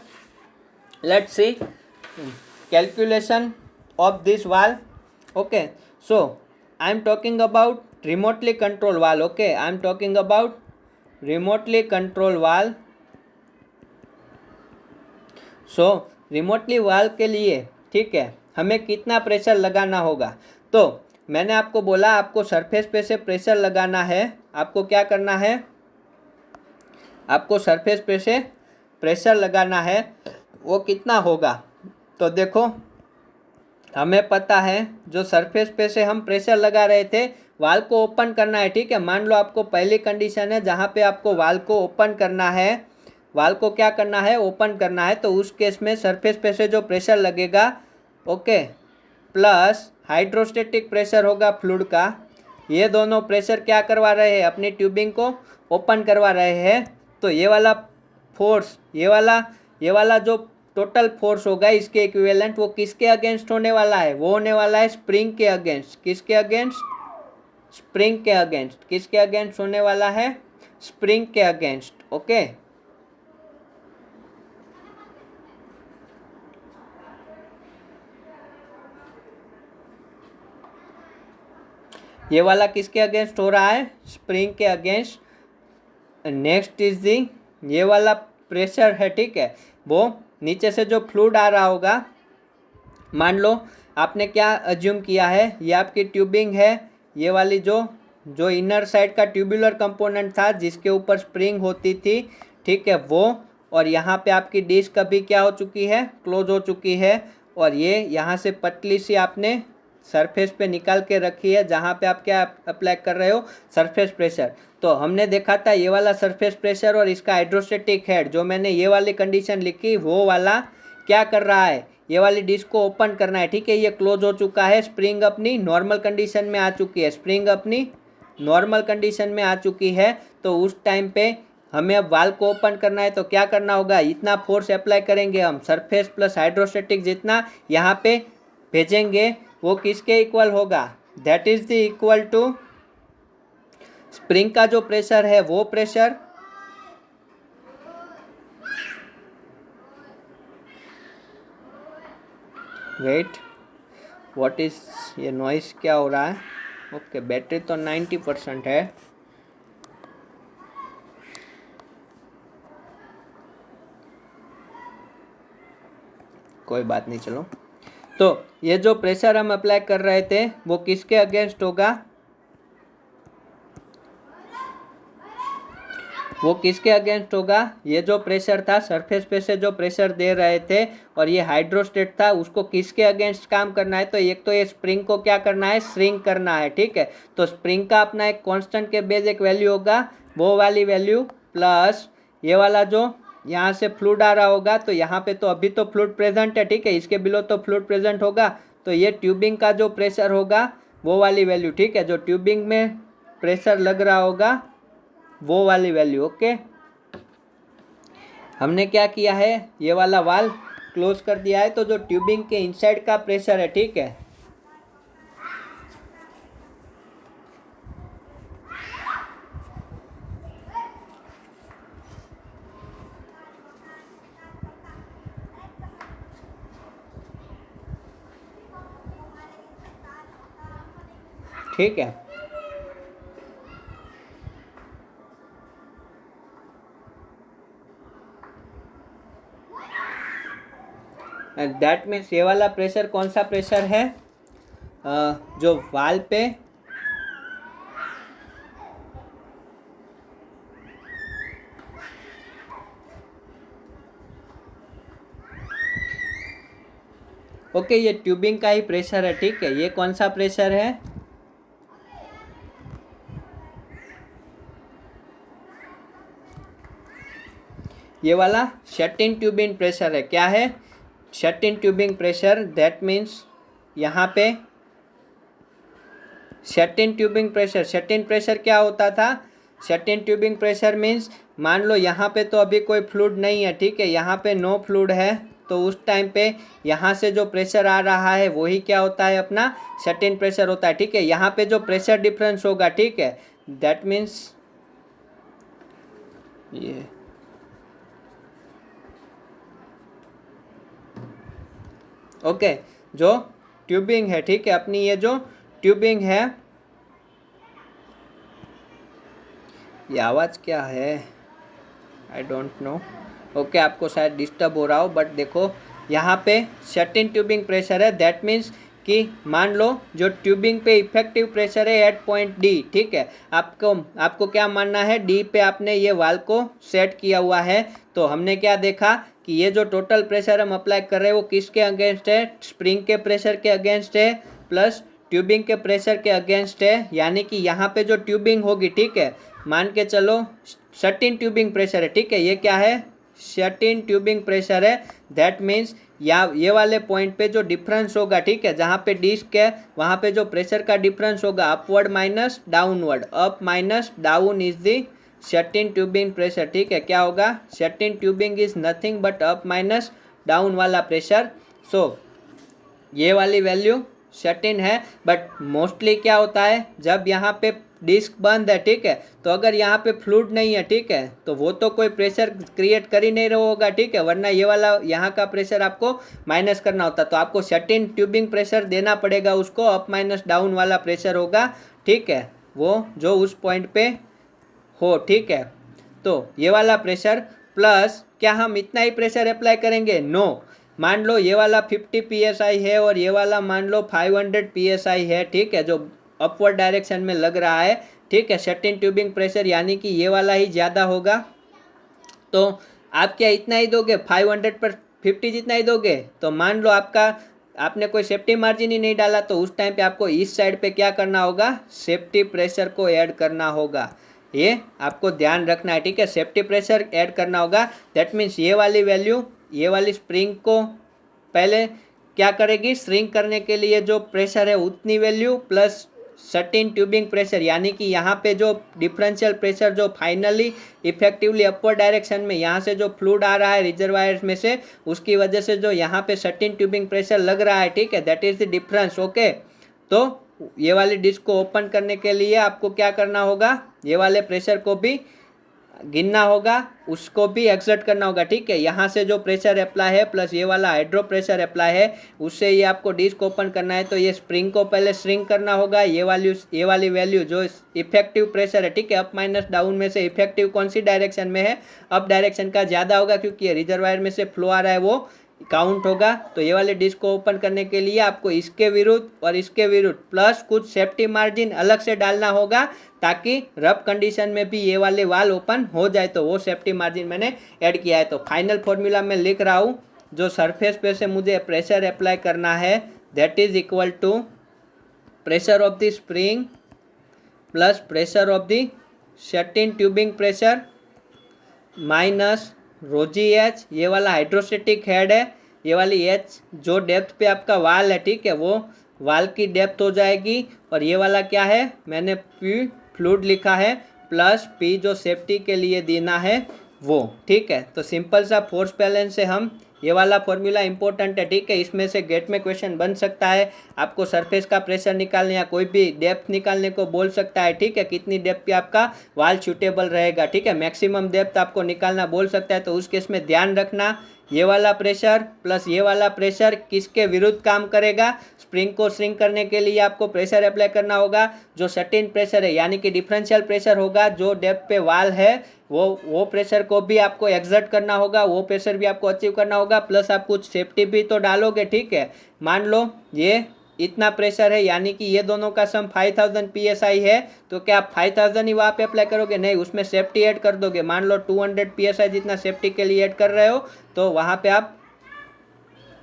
let's see calculation of this valve, okay. So I am talking about remotely control valve, okay. I am talking about remotely control valve. So remotely valve के लिए, ठीक है, हमें कितना pressure लगाना होगा। तो मैंने आपको बोला आपको सरफेस पे से प्रेशर लगाना है। आपको क्या करना है, आपको सरफेस पे से प्रेशर लगाना है वो कितना होगा। तो देखो हमें पता है जो सरफेस पे से हम प्रेशर लगा रहे थे वाल को ओपन करना है, ठीक है। मान लो आपको पहली कंडीशन है जहाँ पे आपको वाल को ओपन करना है, वाल को क्या करना है, ओपन करना है। तो उस केस में सरफेस पे से जो प्रेशर लगेगा, ओके, प्लस हाइड्रोस्टेटिक प्रेशर होगा फ्लूइड का, ये दोनों प्रेशर क्या करवा रहे हैं, अपनी ट्यूबिंग को ओपन करवा रहे हैं। तो ये वाला फोर्स, ये वाला जो टोटल फोर्स होगा इसके इक्विवेलेंट वो किसके अगेंस्ट होने वाला है, वो होने वाला है स्प्रिंग के अगेंस्ट। किसके अगेंस्ट, स्प्रिंग के अगेंस्ट। किसके अगेंस्ट होने वाला है, स्प्रिंग के अगेंस्ट, ओके। ये वाला किसके अगेंस्ट हो रहा है, स्प्रिंग के अगेंस्ट। नेक्स्ट इज दी, ये वाला प्रेशर है, ठीक है, वो नीचे से जो फ्लूइड आ रहा होगा, मान लो आपने क्या अज्यूम किया है, ये आपकी ट्यूबिंग है, ये वाली जो इनर साइड का ट्यूबुलर कंपोनेंट था जिसके ऊपर स्प्रिंग होती थी, ठीक है, वो, और यहाँ पे आपकी डिस्क अभी क्या हो चुकी है, क्लोज हो चुकी है। और ये यहाँ से पतली सी आपने सरफेस पे निकाल के रखी है जहाँ पे आप क्या अप्लाई कर रहे हो, सरफेस प्रेशर। तो हमने देखा था ये वाला सरफेस प्रेशर और इसका हाइड्रोस्टेटिक हेड, जो मैंने ये वाली कंडीशन लिखी वो वाला क्या कर रहा है, ये वाली डिस्क को ओपन करना है, ठीक है। ये क्लोज हो चुका है, स्प्रिंग अपनी नॉर्मल कंडीशन में आ चुकी है, स्प्रिंग अपनी नॉर्मल कंडीशन में आ चुकी है। तो उस टाइम पे हमें अब वाल को ओपन करना है तो क्या करना होगा, इतना फोर्स अप्लाई करेंगे हम, सरफेस प्लस हाइड्रोस्टेटिक जितना यहाँ पे भेजेंगे वो किसके इक्वल होगा, that is the equal to spring का जो प्रेशर है वो प्रेशर, वेट व्हाट इज, ये नॉइस क्या हो रहा है, ओके, बैटरी तो 90% है। कोई बात नहीं, चलो। तो ये जो प्रेशर हम अप्लाई कर रहे थे वो किसके अगेंस्ट होगा, वो किसके अगेंस्ट होगा, ये जो प्रेशर था सरफेस पे से जो प्रेशर दे रहे थे और ये हाइड्रोस्टेट था, उसको किसके अगेंस्ट काम करना है। तो एक तो ये स्प्रिंग को क्या करना है, श्रिंक करना है, ठीक है। तो स्प्रिंग का अपना एक कांस्टेंट के बेस एक वैल्यू होगा, वो वाली वैल्यू, प्लस ये वाला जो यहाँ से फ्लूइड आ रहा होगा, तो यहाँ पे तो अभी तो फ्लूइड प्रेजेंट है, ठीक है, इसके बिलो तो फ्लूइड प्रेजेंट होगा। तो ये ट्यूबिंग का जो प्रेशर होगा वो वाली वैल्यू, ठीक है, जो ट्यूबिंग में प्रेशर लग रहा होगा वो वाली वैल्यू, ओके। हमने क्या किया है, ये वाला वाल क्लोज कर दिया है, तो जो ट्यूबिंग के इनसाइड का प्रेशर है, ठीक है, ठीक है, दैट मीन्स ये वाला प्रेशर कौन सा प्रेशर है, जो वाल पे ओके, ये ट्यूबिंग का ही प्रेशर है, ठीक है। ये कौन सा प्रेशर है, ये वाला शट इन ट्यूबिंग प्रेशर है, क्या है, shut in tubing pressure. That means यहाँ पे shut in tubing pressure, shut in pressure क्या होता था, shut in tubing pressure means मान लो यहाँ पे तो अभी कोई फ्लूइड नहीं है, ठीक है, यहाँ पे नो फ्लूइड है, तो उस टाइम पे यहाँ से जो प्रेशर आ रहा है वही क्या होता है, अपना शट इन प्रेशर होता है, ठीक है। यहाँ पे जो प्रेशर डिफरेंस होगा, ठीक है, दैट मीन्स ये ओके, जो ट्यूबिंग है, ठीक है, अपनी ये जो ट्यूबिंग है, ये आवाज़ क्या है, आई डोंट नो, ओके, आपको शायद डिस्टर्ब हो रहा हो, बट देखो यहाँ पे शट इन ट्यूबिंग प्रेशर है, दैट मीन्स कि मान लो जो ट्यूबिंग पे इफेक्टिव प्रेशर है एट पॉइंट डी, ठीक है, आपको क्या मानना है, डी पे आपने ये वाल्व को सेट किया हुआ है। तो हमने क्या देखा कि ये जो टोटल प्रेशर हम अप्लाई कर रहे हैं वो किसके अगेंस्ट है, स्प्रिंग के प्रेशर के अगेंस्ट है प्लस ट्यूबिंग के प्रेशर के अगेंस्ट है। यानी कि यहाँ पे जो ट्यूबिंग होगी, ठीक है, मान के चलो शट-इन ट्यूबिंग प्रेशर है, ठीक है, ये क्या है, शट-इन ट्यूबिंग प्रेशर है। दैट मीन्स या ये वाले पॉइंट पे जो डिफरेंस होगा, ठीक है, जहाँ पे डिस्क है वहाँ पे जो प्रेशर का डिफरेंस होगा upward minus downward, up minus down is the shut in tubing pressure, ठीक है। क्या होगा, shut in tubing is nothing but up minus down वाला प्रेशर। सो ये वाली वैल्यू शट-इन है। बट मोस्टली क्या होता है, जब यहाँ पे डिस्क बंद है, ठीक है, तो अगर यहाँ पे फ्लूइड नहीं है, ठीक है, तो वो तो कोई प्रेशर क्रिएट कर ही नहीं रहा होगा, ठीक है, वरना ये वाला यहाँ का प्रेशर आपको माइनस करना होता। तो आपको शट-इन ट्यूबिंग प्रेशर देना पड़ेगा उसको, अप माइनस डाउन वाला प्रेशर होगा, ठीक है, वो जो उस पॉइंट पे हो, ठीक है। तो ये वाला प्रेशर प्लस क्या हम इतना ही प्रेशर अप्लाई करेंगे, नो। मान लो ये वाला 50 psi है और ये वाला मान लो 500 psi है, ठीक है, जो अपवर्ड डायरेक्शन में लग रहा है, ठीक है, शट-इन ट्यूबिंग प्रेशर, यानी कि ये वाला ही ज़्यादा होगा। तो आप क्या इतना ही दोगे, 500 पर 50 जितना ही दोगे। तो मान लो आपने कोई सेफ्टी मार्जिन ही नहीं डाला, तो उस टाइम पे आपको इस साइड पे क्या करना होगा, सेफ्टी प्रेशर को ऐड करना होगा। ये आपको ध्यान रखना है, ठीक है, सेफ्टी प्रेशर ऐड करना होगा। दैट मीन्स ये वाली वैल्यू, ये वाली स्प्रिंग को पहले क्या करेगी, श्रिंक करने के लिए जो प्रेशर है उतनी वैल्यू प्लस शट-इन ट्यूबिंग प्रेशर, यानी कि यहाँ पे जो डिफरेंशियल प्रेशर जो फाइनली इफेक्टिवली अपवर्ड डायरेक्शन में यहाँ से जो फ्लूइड आ रहा है रिजर्वायर्स में से, उसकी वजह से जो यहाँ पे शट-इन ट्यूबिंग प्रेशर लग रहा है, ठीक है, that is the difference. Okay, तो ये वाली डिस्क को ओपन करने के लिए आपको क्या करना होगा, ये वाले प्रेशर को भी गिनना होगा, उसको भी एक्सर्ट करना होगा, ठीक है। यहाँ से जो प्रेशर अप्लाई है प्लस ये वाला हाइड्रो प्रेशर अप्लाई है, उससे ये आपको डिस्क ओपन करना है। तो ये स्प्रिंग को पहले श्रिंक करना होगा। ये वाली वैल्यू जो इफेक्टिव प्रेशर है, ठीक है, अप माइनस डाउन में से इफेक्टिव कौन सी डायरेक्शन में है, अप डायरेक्शन का ज़्यादा होगा, क्योंकि ये रिजर्वायर में से फ्लो आ रहा है, वो काउंट होगा। तो ये वाले डिस्क को ओपन करने के लिए आपको इसके विरुद्ध और इसके विरुद्ध प्लस कुछ सेफ्टी मार्जिन अलग से डालना होगा, ताकि रफ कंडीशन में भी ये वाले वाल ओपन हो जाए। तो वो सेफ्टी मार्जिन मैंने ऐड किया है। तो फाइनल फॉर्मूला में लिख रहा हूँ, जो सरफेस पे से मुझे प्रेशर अप्लाई करना है, that is equal to pressure of the spring plus pressure of the shut in tubing pressure minus rho g h, ये वाला हाइड्रोस्टेटिक हेड है, ये वाली एच जो डेप्थ पे आपका वाल है, ठीक है, वो वाल की डेप्थ हो जाएगी। और ये वाला क्या है, मैंने पी फ्लूइड लिखा है प्लस पी जो सेफ्टी के लिए देना है वो, ठीक है। तो सिंपल सा फोर्स बैलेंस से हम ये वाला फॉर्मूला इंपॉर्टेंट है, ठीक है, इसमें से गेट में क्वेश्चन बन सकता है, आपको सरफेस का प्रेशर निकालने या कोई भी डेप्थ निकालने को बोल सकता है, ठीक है, कितनी डेप्थ पे आपका वाल सूटेबल रहेगा, ठीक है, मैक्सिमम डेप्थ आपको निकालना बोल सकता है। तो उस केस में ध्यान रखना, ये वाला प्रेशर प्लस ये वाला प्रेशर किसके विरुद्ध काम करेगा, स्प्रिंग को श्रिंक करने के लिए आपको प्रेशर अप्लाई करना होगा। जो शट-इन प्रेशर है, यानी कि डिफरेंशियल प्रेशर होगा, जो डेप्थ पे वाल है, वो प्रेशर को भी आपको एक्सर्ट करना होगा, वो प्रेशर भी आपको अचीव करना होगा, प्लस आप कुछ सेफ्टी भी तो डालोगे, ठीक है। मान लो ये इतना प्रेशर है, यानी कि ये दोनों का सम 5000 psi है, तो क्या आप 5000 ही वहाँ पे अप्लाई करोगे, नहीं, उसमें सेफ्टी ऐड कर दोगे। मान लो 200 psi जितना सेफ्टी के लिए ऐड कर रहे हो, तो वहाँ पे आप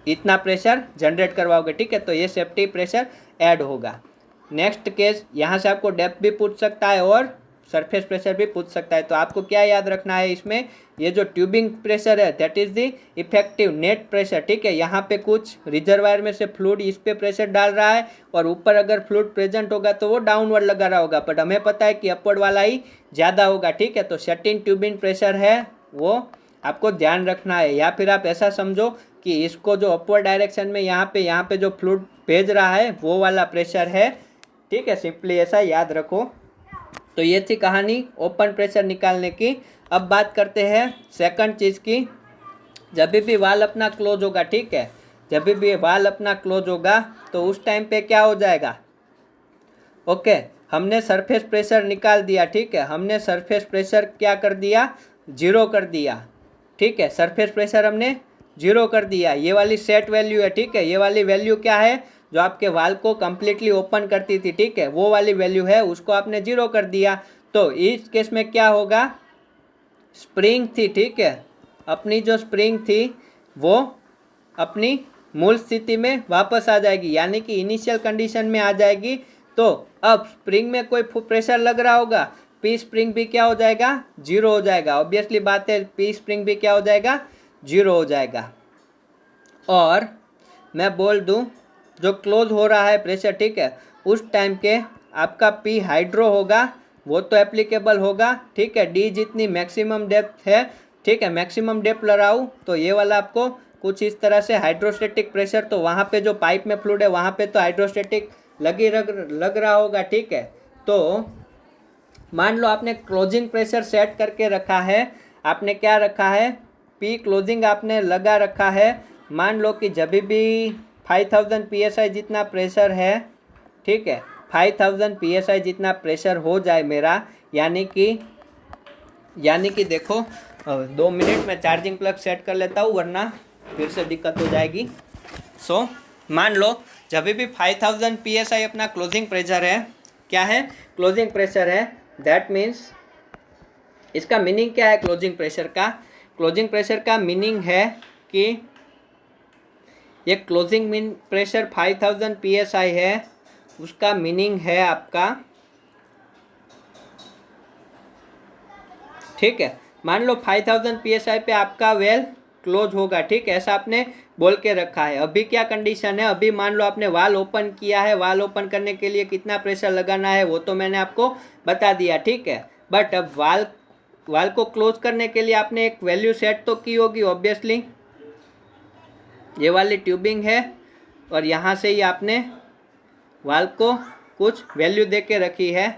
इतना प्रेशर जनरेट करवाओगे, ठीक है। तो ये सेफ्टी प्रेशर ऐड होगा। नेक्स्ट केस, यहाँ से आपको डेप्थ भी पूछ सकता है और सरफेस प्रेशर भी पूछ सकता है। तो आपको क्या याद रखना है इसमें, ये जो ट्यूबिंग प्रेशर है that is the effective net pressure, ठीक है। यहाँ पे कुछ रिजर्वायर में से फ्लूइड इस पे प्रेशर डाल रहा है, और ऊपर अगर फ्लूइड प्रेजेंट होगा तो वो डाउनवर्ड लगा रहा होगा, बट हमें पता है कि अपवर्ड वाला ही ज़्यादा होगा, ठीक है। तो शट-इन ट्यूबिंग प्रेशर है वो आपको ध्यान रखना है। या फिर आप ऐसा समझो कि इसको जो अपवर्ड डायरेक्शन में यहाँ पे जो फ्लूइड भेज रहा है वो वाला प्रेशर है, ठीक है, सिंपली ऐसा याद रखो। तो ये थी कहानी ओपन प्रेशर निकालने की। अब बात करते हैं सेकंड चीज़ की, जब भी वाल अपना क्लोज होगा, ठीक है, जब भी वाल अपना क्लोज होगा तो उस टाइम पे क्या हो जाएगा, ओके, हमने सरफेस प्रेशर निकाल दिया, ठीक है, हमने सरफेस प्रेशर क्या कर दिया, जीरो कर दिया, ठीक है, सरफेस प्रेशर हमने जीरो कर दिया। ये वाली सेट वैल्यू है, ठीक है, ये वाली वैल्यू क्या है, जो आपके वाल को कम्प्लीटली ओपन करती थी, ठीक है, वो वाली वैल्यू है, उसको आपने 0 कर दिया। तो इस केस में क्या होगा, स्प्रिंग थी, ठीक है, अपनी जो स्प्रिंग थी वो अपनी मूल स्थिति में वापस आ जाएगी, यानी कि इनिशियल कंडीशन में आ जाएगी। तो अब स्प्रिंग में कोई प्रेशर लग रहा होगा, पी स्प्रिंग भी क्या हो जाएगा, 0 हो जाएगा। ऑब्वियसली बात है, पी स्प्रिंग भी क्या हो जाएगा, 0 हो जाएगा। और मैं बोल दूं, जो क्लोज हो रहा है प्रेशर, ठीक है, उस टाइम के आपका पी हाइड्रो होगा, वो तो एप्लीकेबल होगा, ठीक है। डी जितनी मैक्सिमम डेप्थ है, ठीक है, मैक्सिमम डेप्थ लगाऊँ तो ये वाला आपको कुछ इस तरह से हाइड्रोस्टेटिक प्रेशर, तो वहाँ पे जो पाइप में फ्लूइड है वहाँ पे तो हाइड्रोस्टेटिक लग रहा होगा, ठीक है। तो मान लो आपने क्लोजिंग प्रेशर सेट करके रखा है, आपने क्या रखा है, पी क्लोजिंग आपने लगा रखा है। मान लो कि जब भी 5000 psi जितना प्रेशर है, ठीक है, 5000 psi जितना प्रेशर हो जाए मेरा, यानी कि देखो 2 मिनट में चार्जिंग प्लग सेट कर लेता हूँ, वरना फिर से दिक्कत हो जाएगी। सो मान लो जब भी 5000 psi अपना क्लोजिंग प्रेशर है, क्या है, क्लोजिंग प्रेशर है, दैट मीन्स इसका मीनिंग क्या है क्लोजिंग प्रेशर का, क्लोजिंग प्रेशर का मीनिंग है कि ये क्लोजिंग प्रेशर 5000 psi है, उसका मीनिंग है आपका, ठीक है, मान लो 5000 psi पे आपका वेल क्लोज होगा, ठीक है, ऐसा आपने बोल के रखा है। अभी क्या कंडीशन है, अभी मान लो आपने वाल ओपन किया है, वाल ओपन करने के लिए कितना प्रेशर लगाना है वो तो मैंने आपको बता दिया, ठीक है। बट अब वाल को क्लोज करने के लिए आपने एक वैल्यू सेट तो की होगी, ऑब्वियसली ये वाली ट्यूबिंग है और यहाँ से ही आपने वाल को कुछ वैल्यू दे के रखी है।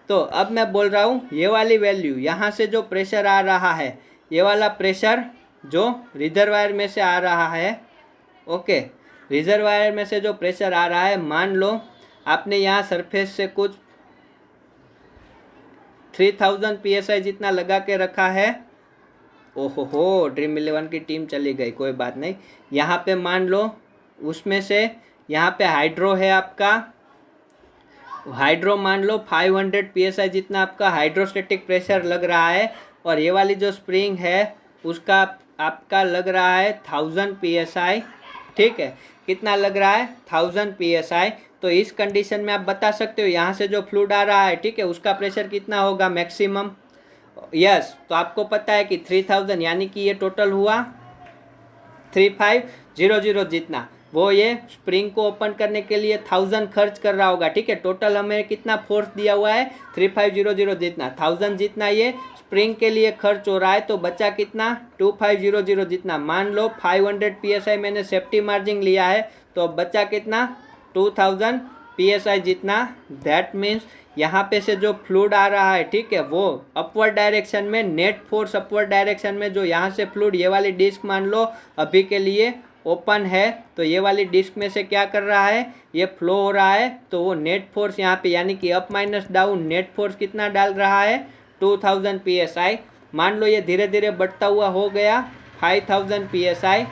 तो अब मैं बोल रहा हूँ ये वाली वैल्यू, यहाँ से जो प्रेशर आ रहा है, ये वाला प्रेशर जो रिजर्वायर में से आ रहा है, ओके, रिजर्वायर में से जो प्रेशर आ रहा है, मान लो आपने यहाँ सरफेस से कुछ 3000 psi जितना लगा के रखा है। ओहो, ड्रीम 11 की टीम चली गई, कोई बात नहीं। यहाँ पे मान लो उसमें से यहाँ पे हाइड्रो है आपका, हाइड्रो मान लो 500 psi जितना आपका हाइड्रोस्टेटिक प्रेशर लग रहा है, और ये वाली जो स्प्रिंग है उसका आपका लग रहा है 1000 psi, ठीक है, कितना लग रहा है, 1000 psi। तो इस कंडीशन में आप बता सकते हो यहाँ से जो फ्लूइड आ रहा है, ठीक है, उसका प्रेशर कितना होगा मैक्सिमम, यस। तो आपको पता है कि 3000, यानी कि ये टोटल हुआ 3500 जितना, वो ये स्प्रिंग को ओपन करने के लिए 1000 खर्च कर रहा होगा, ठीक है। टोटल हमें कितना फोर्स दिया हुआ है 3500 जितना, 1000 जितना ये स्प्रिंग के लिए खर्च हो रहा है, तो बचा कितना 2500 जितना। मान लो 500 psi मैंने सेफ्टी मार्जिन लिया है, तो बचा कितना 2000 psi जितना। दैट मीन्स यहाँ पे से जो फ्लूइड आ रहा है, ठीक है, वो अपवर्ड डायरेक्शन में, नेट फोर्स अपवर्ड डायरेक्शन में, जो यहाँ से फ्लूइड, ये वाली डिस्क मान लो अभी के लिए ओपन है, तो ये वाली डिस्क में से क्या कर रहा है, ये फ्लो हो रहा है, तो वो नेट फोर्स यहाँ पे, यानी कि up minus down, net force कितना डाल रहा है 2000 psi। मान लो ये धीरे धीरे बढ़ता हुआ हो गया 5000 psi,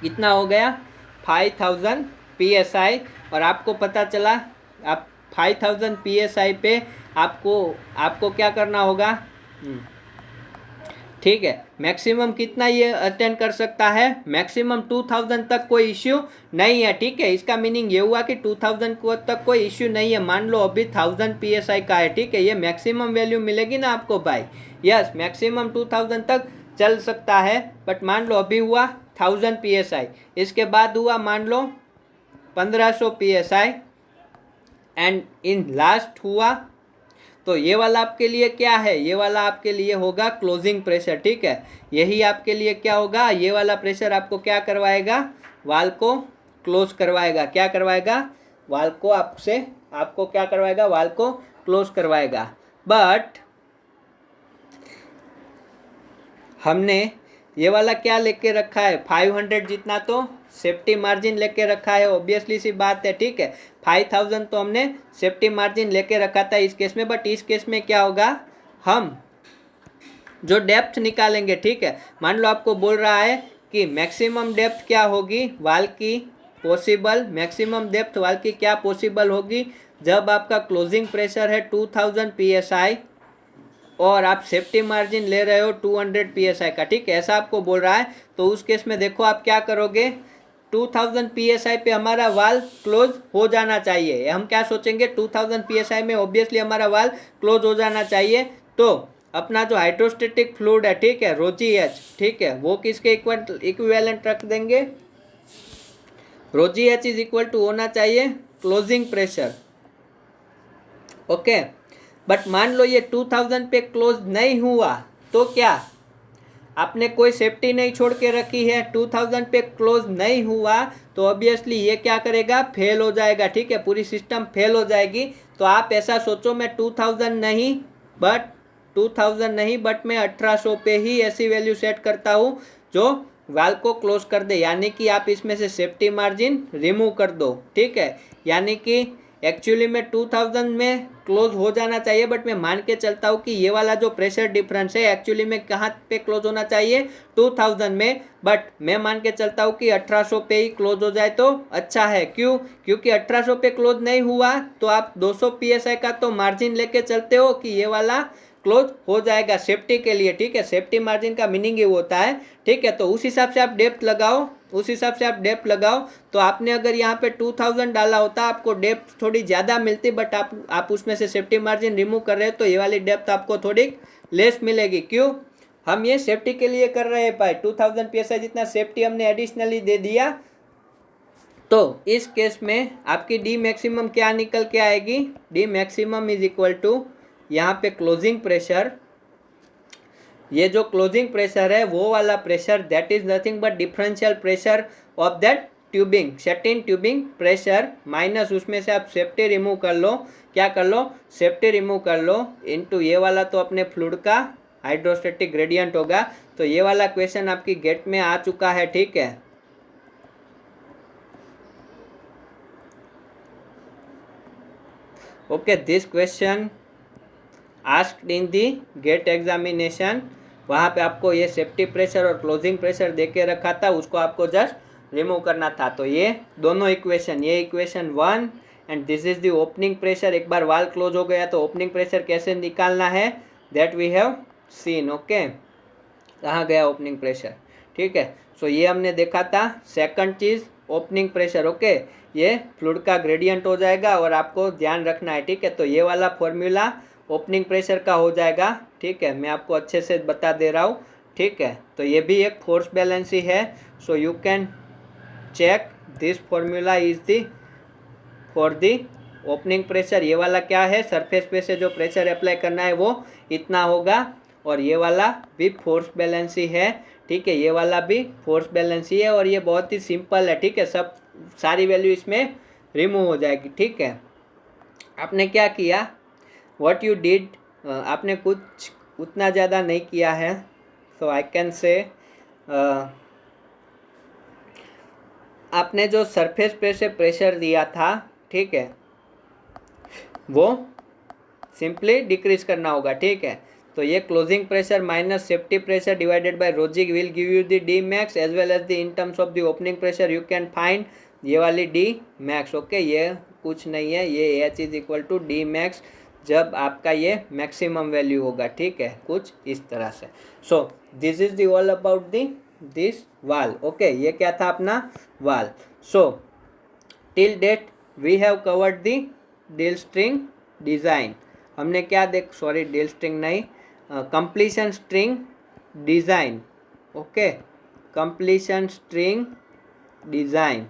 कितना हो गया 5000 psi, और आपको पता चला आप 5000 psi पे आपको क्या करना होगा, ठीक है, मैक्सिमम कितना ये अटेंड कर सकता है, मैक्सिमम 2000 तक कोई इश्यू नहीं है, ठीक है। इसका मीनिंग ये हुआ कि 2000 तक कोई इश्यू नहीं है। मान लो अभी 1000 psi का है, ठीक है, ये मैक्सिमम वैल्यू मिलेगी ना आपको भाई, यस, मैक्सिमम 2000 तक चल सकता है। बट मान लो अभी हुआ 1000 psi, इसके बाद हुआ मान लो 1500 psi, एंड इन लास्ट हुआ, तो ये वाला आपके लिए क्या है, ये वाला आपके लिए होगा क्लोजिंग प्रेशर, ठीक है। यही आपके लिए क्या होगा, ये वाला प्रेशर आपको क्या करवाएगा, वाल को क्लोज करवाएगा, क्या करवाएगा, वाल को आपको क्या करवाएगा, वाल को क्लोज करवाएगा। बट हमने ये वाला क्या लेके रखा है, 500 जितना तो सेफ्टी मार्जिन लेके रखा है, ऑब्वियसली सी बात है, ठीक है। 5000 तो हमने सेफ्टी मार्जिन लेके रखा था इस केस में। बट इस केस में क्या होगा, हम जो डेप्थ निकालेंगे, ठीक है, मान लो आपको बोल रहा है कि मैक्सिमम डेप्थ क्या होगी वाल की, पॉसिबल मैक्सिमम डेप्थ वाल की क्या पॉसिबल होगी, जब आपका क्लोजिंग प्रेशर है 2000 psi और आप सेफ्टी मार्जिन ले रहे हो 200 psi का, ठीक है, ऐसा आपको बोल रहा है। तो उस केस में देखो आप क्या करोगे, 2000 psi पे हमारा वाल क्लोज हो जाना चाहिए। हम क्या सोचेंगे, 2000 psi में ऑब्वियसली हमारा वाल क्लोज हो जाना चाहिए। तो अपना जो हाइड्रोस्टेटिक फ्लूइड है, ठीक है, रोजी एच, ठीक है, वो किसके इक्विवेलेंट रख देंगे, रोजी एच इज इक्वल टू होना चाहिए क्लोजिंग प्रेशर। ओके, बट मान लो ये 2000 पे क्लोज नहीं हुआ तो क्या, आपने कोई सेफ्टी नहीं छोड़ के रखी है, 2000 पे क्लोज नहीं हुआ तो ऑब्वियसली ये क्या करेगा, फेल हो जाएगा, ठीक है, पूरी सिस्टम फेल हो जाएगी। तो आप ऐसा सोचो मैं 2000 नहीं बट मैं 1800 पे ही ऐसी वैल्यू सेट करता हूँ जो वाल को क्लोज कर दे, यानी कि आप इसमें से सेफ्टी मार्जिन रिमूव कर दो, ठीक है। यानी कि एक्चुअली में 2000 में क्लोज हो जाना चाहिए, बट मैं मान के चलता हूँ कि ये वाला जो प्रेशर डिफरेंस है एक्चुअली में कहाँ पे क्लोज होना चाहिए, 2000 में, बट मैं मान के चलता हूँ कि 1800 पे ही क्लोज हो जाए तो अच्छा है। क्यों, क्योंकि 1800 पे क्लोज नहीं हुआ तो आप 200 psi का तो मार्जिन लेके चलते हो कि ये वाला क्लोज हो जाएगा सेफ्टी के लिए, ठीक है, सेफ्टी मार्जिन का मीनिंग ही होता है, ठीक है। तो उस हिसाब से आप डेप्थ लगाओ, तो आपने अगर यहाँ पे 2000 डाला होता आपको डेप्थ थोड़ी ज़्यादा मिलती, बट आप उसमें से सेफ्टी मार्जिन रिमूव कर रहे हो तो ये वाली डेप्थ आपको थोड़ी लेस मिलेगी। क्यों, हम ये सेफ्टी के लिए कर रहे हैं भाई, 2000 psi जितना सेफ्टी हमने एडिशनली दे दिया। तो इस केस में आपकी डी मैक्सिमम क्या निकल के आएगी, D maximum is equal to यहाँ पे क्लोजिंग प्रेशर, ये जो क्लोजिंग प्रेशर है वो वाला pressure that is nothing but differential pressure of that tubing, set in tubing pressure, minus उसमें से आप सेफ्टी रिमूव कर लो, क्या कर लो, सेफ्टी रिमूव कर लो, इनटू ये वाला तो अपने फ्लूइड का हाइड्रोस्टेटिक ग्रेडियंट होगा। तो ये वाला क्वेश्चन आपकी गेट में आ चुका है, ठीक है। Okay, this question asked in the GATE examination, वहाँ पे आपको ये सेफ्टी प्रेशर और क्लोजिंग प्रेशर दे के रखा था, उसको आपको जस्ट रिमूव करना था। तो ये दोनों इक्वेशन, ये equation 1 and this is the opening pressure. एक बार वाल क्लोज हो गया तो ओपनिंग प्रेशर कैसे निकालना है that we have seen. Okay, कहाँ गया ओपनिंग प्रेशर, ठीक है। सो ये हमने देखा था। सेकंड चीज़ ओपनिंग प्रेशर, ओके, ये फ्लूइड का ग्रेडियंट हो जाएगा और आपको ध्यान रखना है, ठीक है। तो ये वाला फॉर्मूला ओपनिंग प्रेशर का हो जाएगा, ठीक है, मैं आपको अच्छे से बता दे रहा हूँ, ठीक है। तो ये भी एक फोर्स बैलेंस ही है, so you can check this formula is the for the opening pressure. ये वाला क्या है, सरफेस पे से जो प्रेशर अप्लाई करना है वो इतना होगा, और ये वाला भी फोर्स बैलेंस ही है, ठीक है, ये वाला भी फोर्स बैलेंस ही है, और ये बहुत ही सिंपल है, ठीक है, सब सारी वैल्यू इसमें रिमूव हो जाएगी, ठीक है। आपने क्या किया, व्हाट यू डिड, आपने कुछ उतना ज़्यादा नहीं किया है, सो आई कैन से आपने जो सरफेस पे से प्रेशर दिया था, ठीक है, वो सिंपली डिक्रीज करना होगा, ठीक है। तो ये closing pressure minus safety pressure divided by rho g will give you the D max as well as the in terms of the opening pressure you can find ये वाली डी मैक्स। ओके, ये कुछ नहीं है, ये H is equal to D max जब आपका ये मैक्सिमम वैल्यू होगा, ठीक है, कुछ इस तरह से। So this is the all about this valve. Okay, ये क्या था अपना valve. So till date we have covered the drill string design. हमने क्या ड्रिल स्ट्रिंग नहीं, completion string design. Okay, completion string design.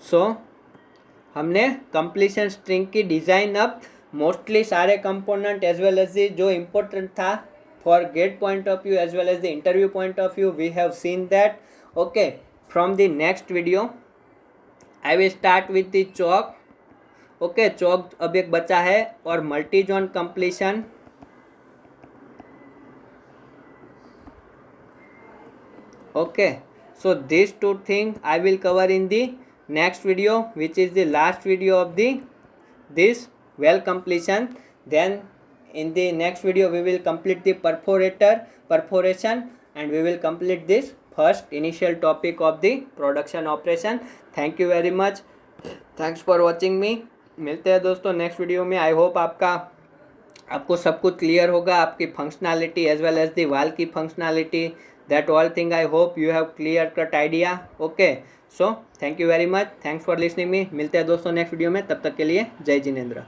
So हमने कंप्लीशन स्ट्रिंग की design अब मोस्टली सारे कंपोनेंट एज वेल एज जो इम्पोर्टेंट था for gate point of view as well as the interview point of view we have seen that. Okay, from the next video I will start with the choke. Okay, choke अब एक बचा है, और multi zone completion. Okay, so these two things I will cover in the next video, which is the last video of this well completion. Then in the next video we will complete the perforation and we will complete this first initial topic of the production operation. Thank you very much, thanks for watching मी। मिलते हैं दोस्तों next video में। I hope आपको सब कुछ clear होगा, आपकी functionality as well as the valve की functionality, that all thing I hope you have clear cut idea. Okay, so thank you very much, thanks for listening me. मिलते हैं दोस्तों नेक्स्ट वीडियो में, तब तक के लिए जय जिनेंद्र।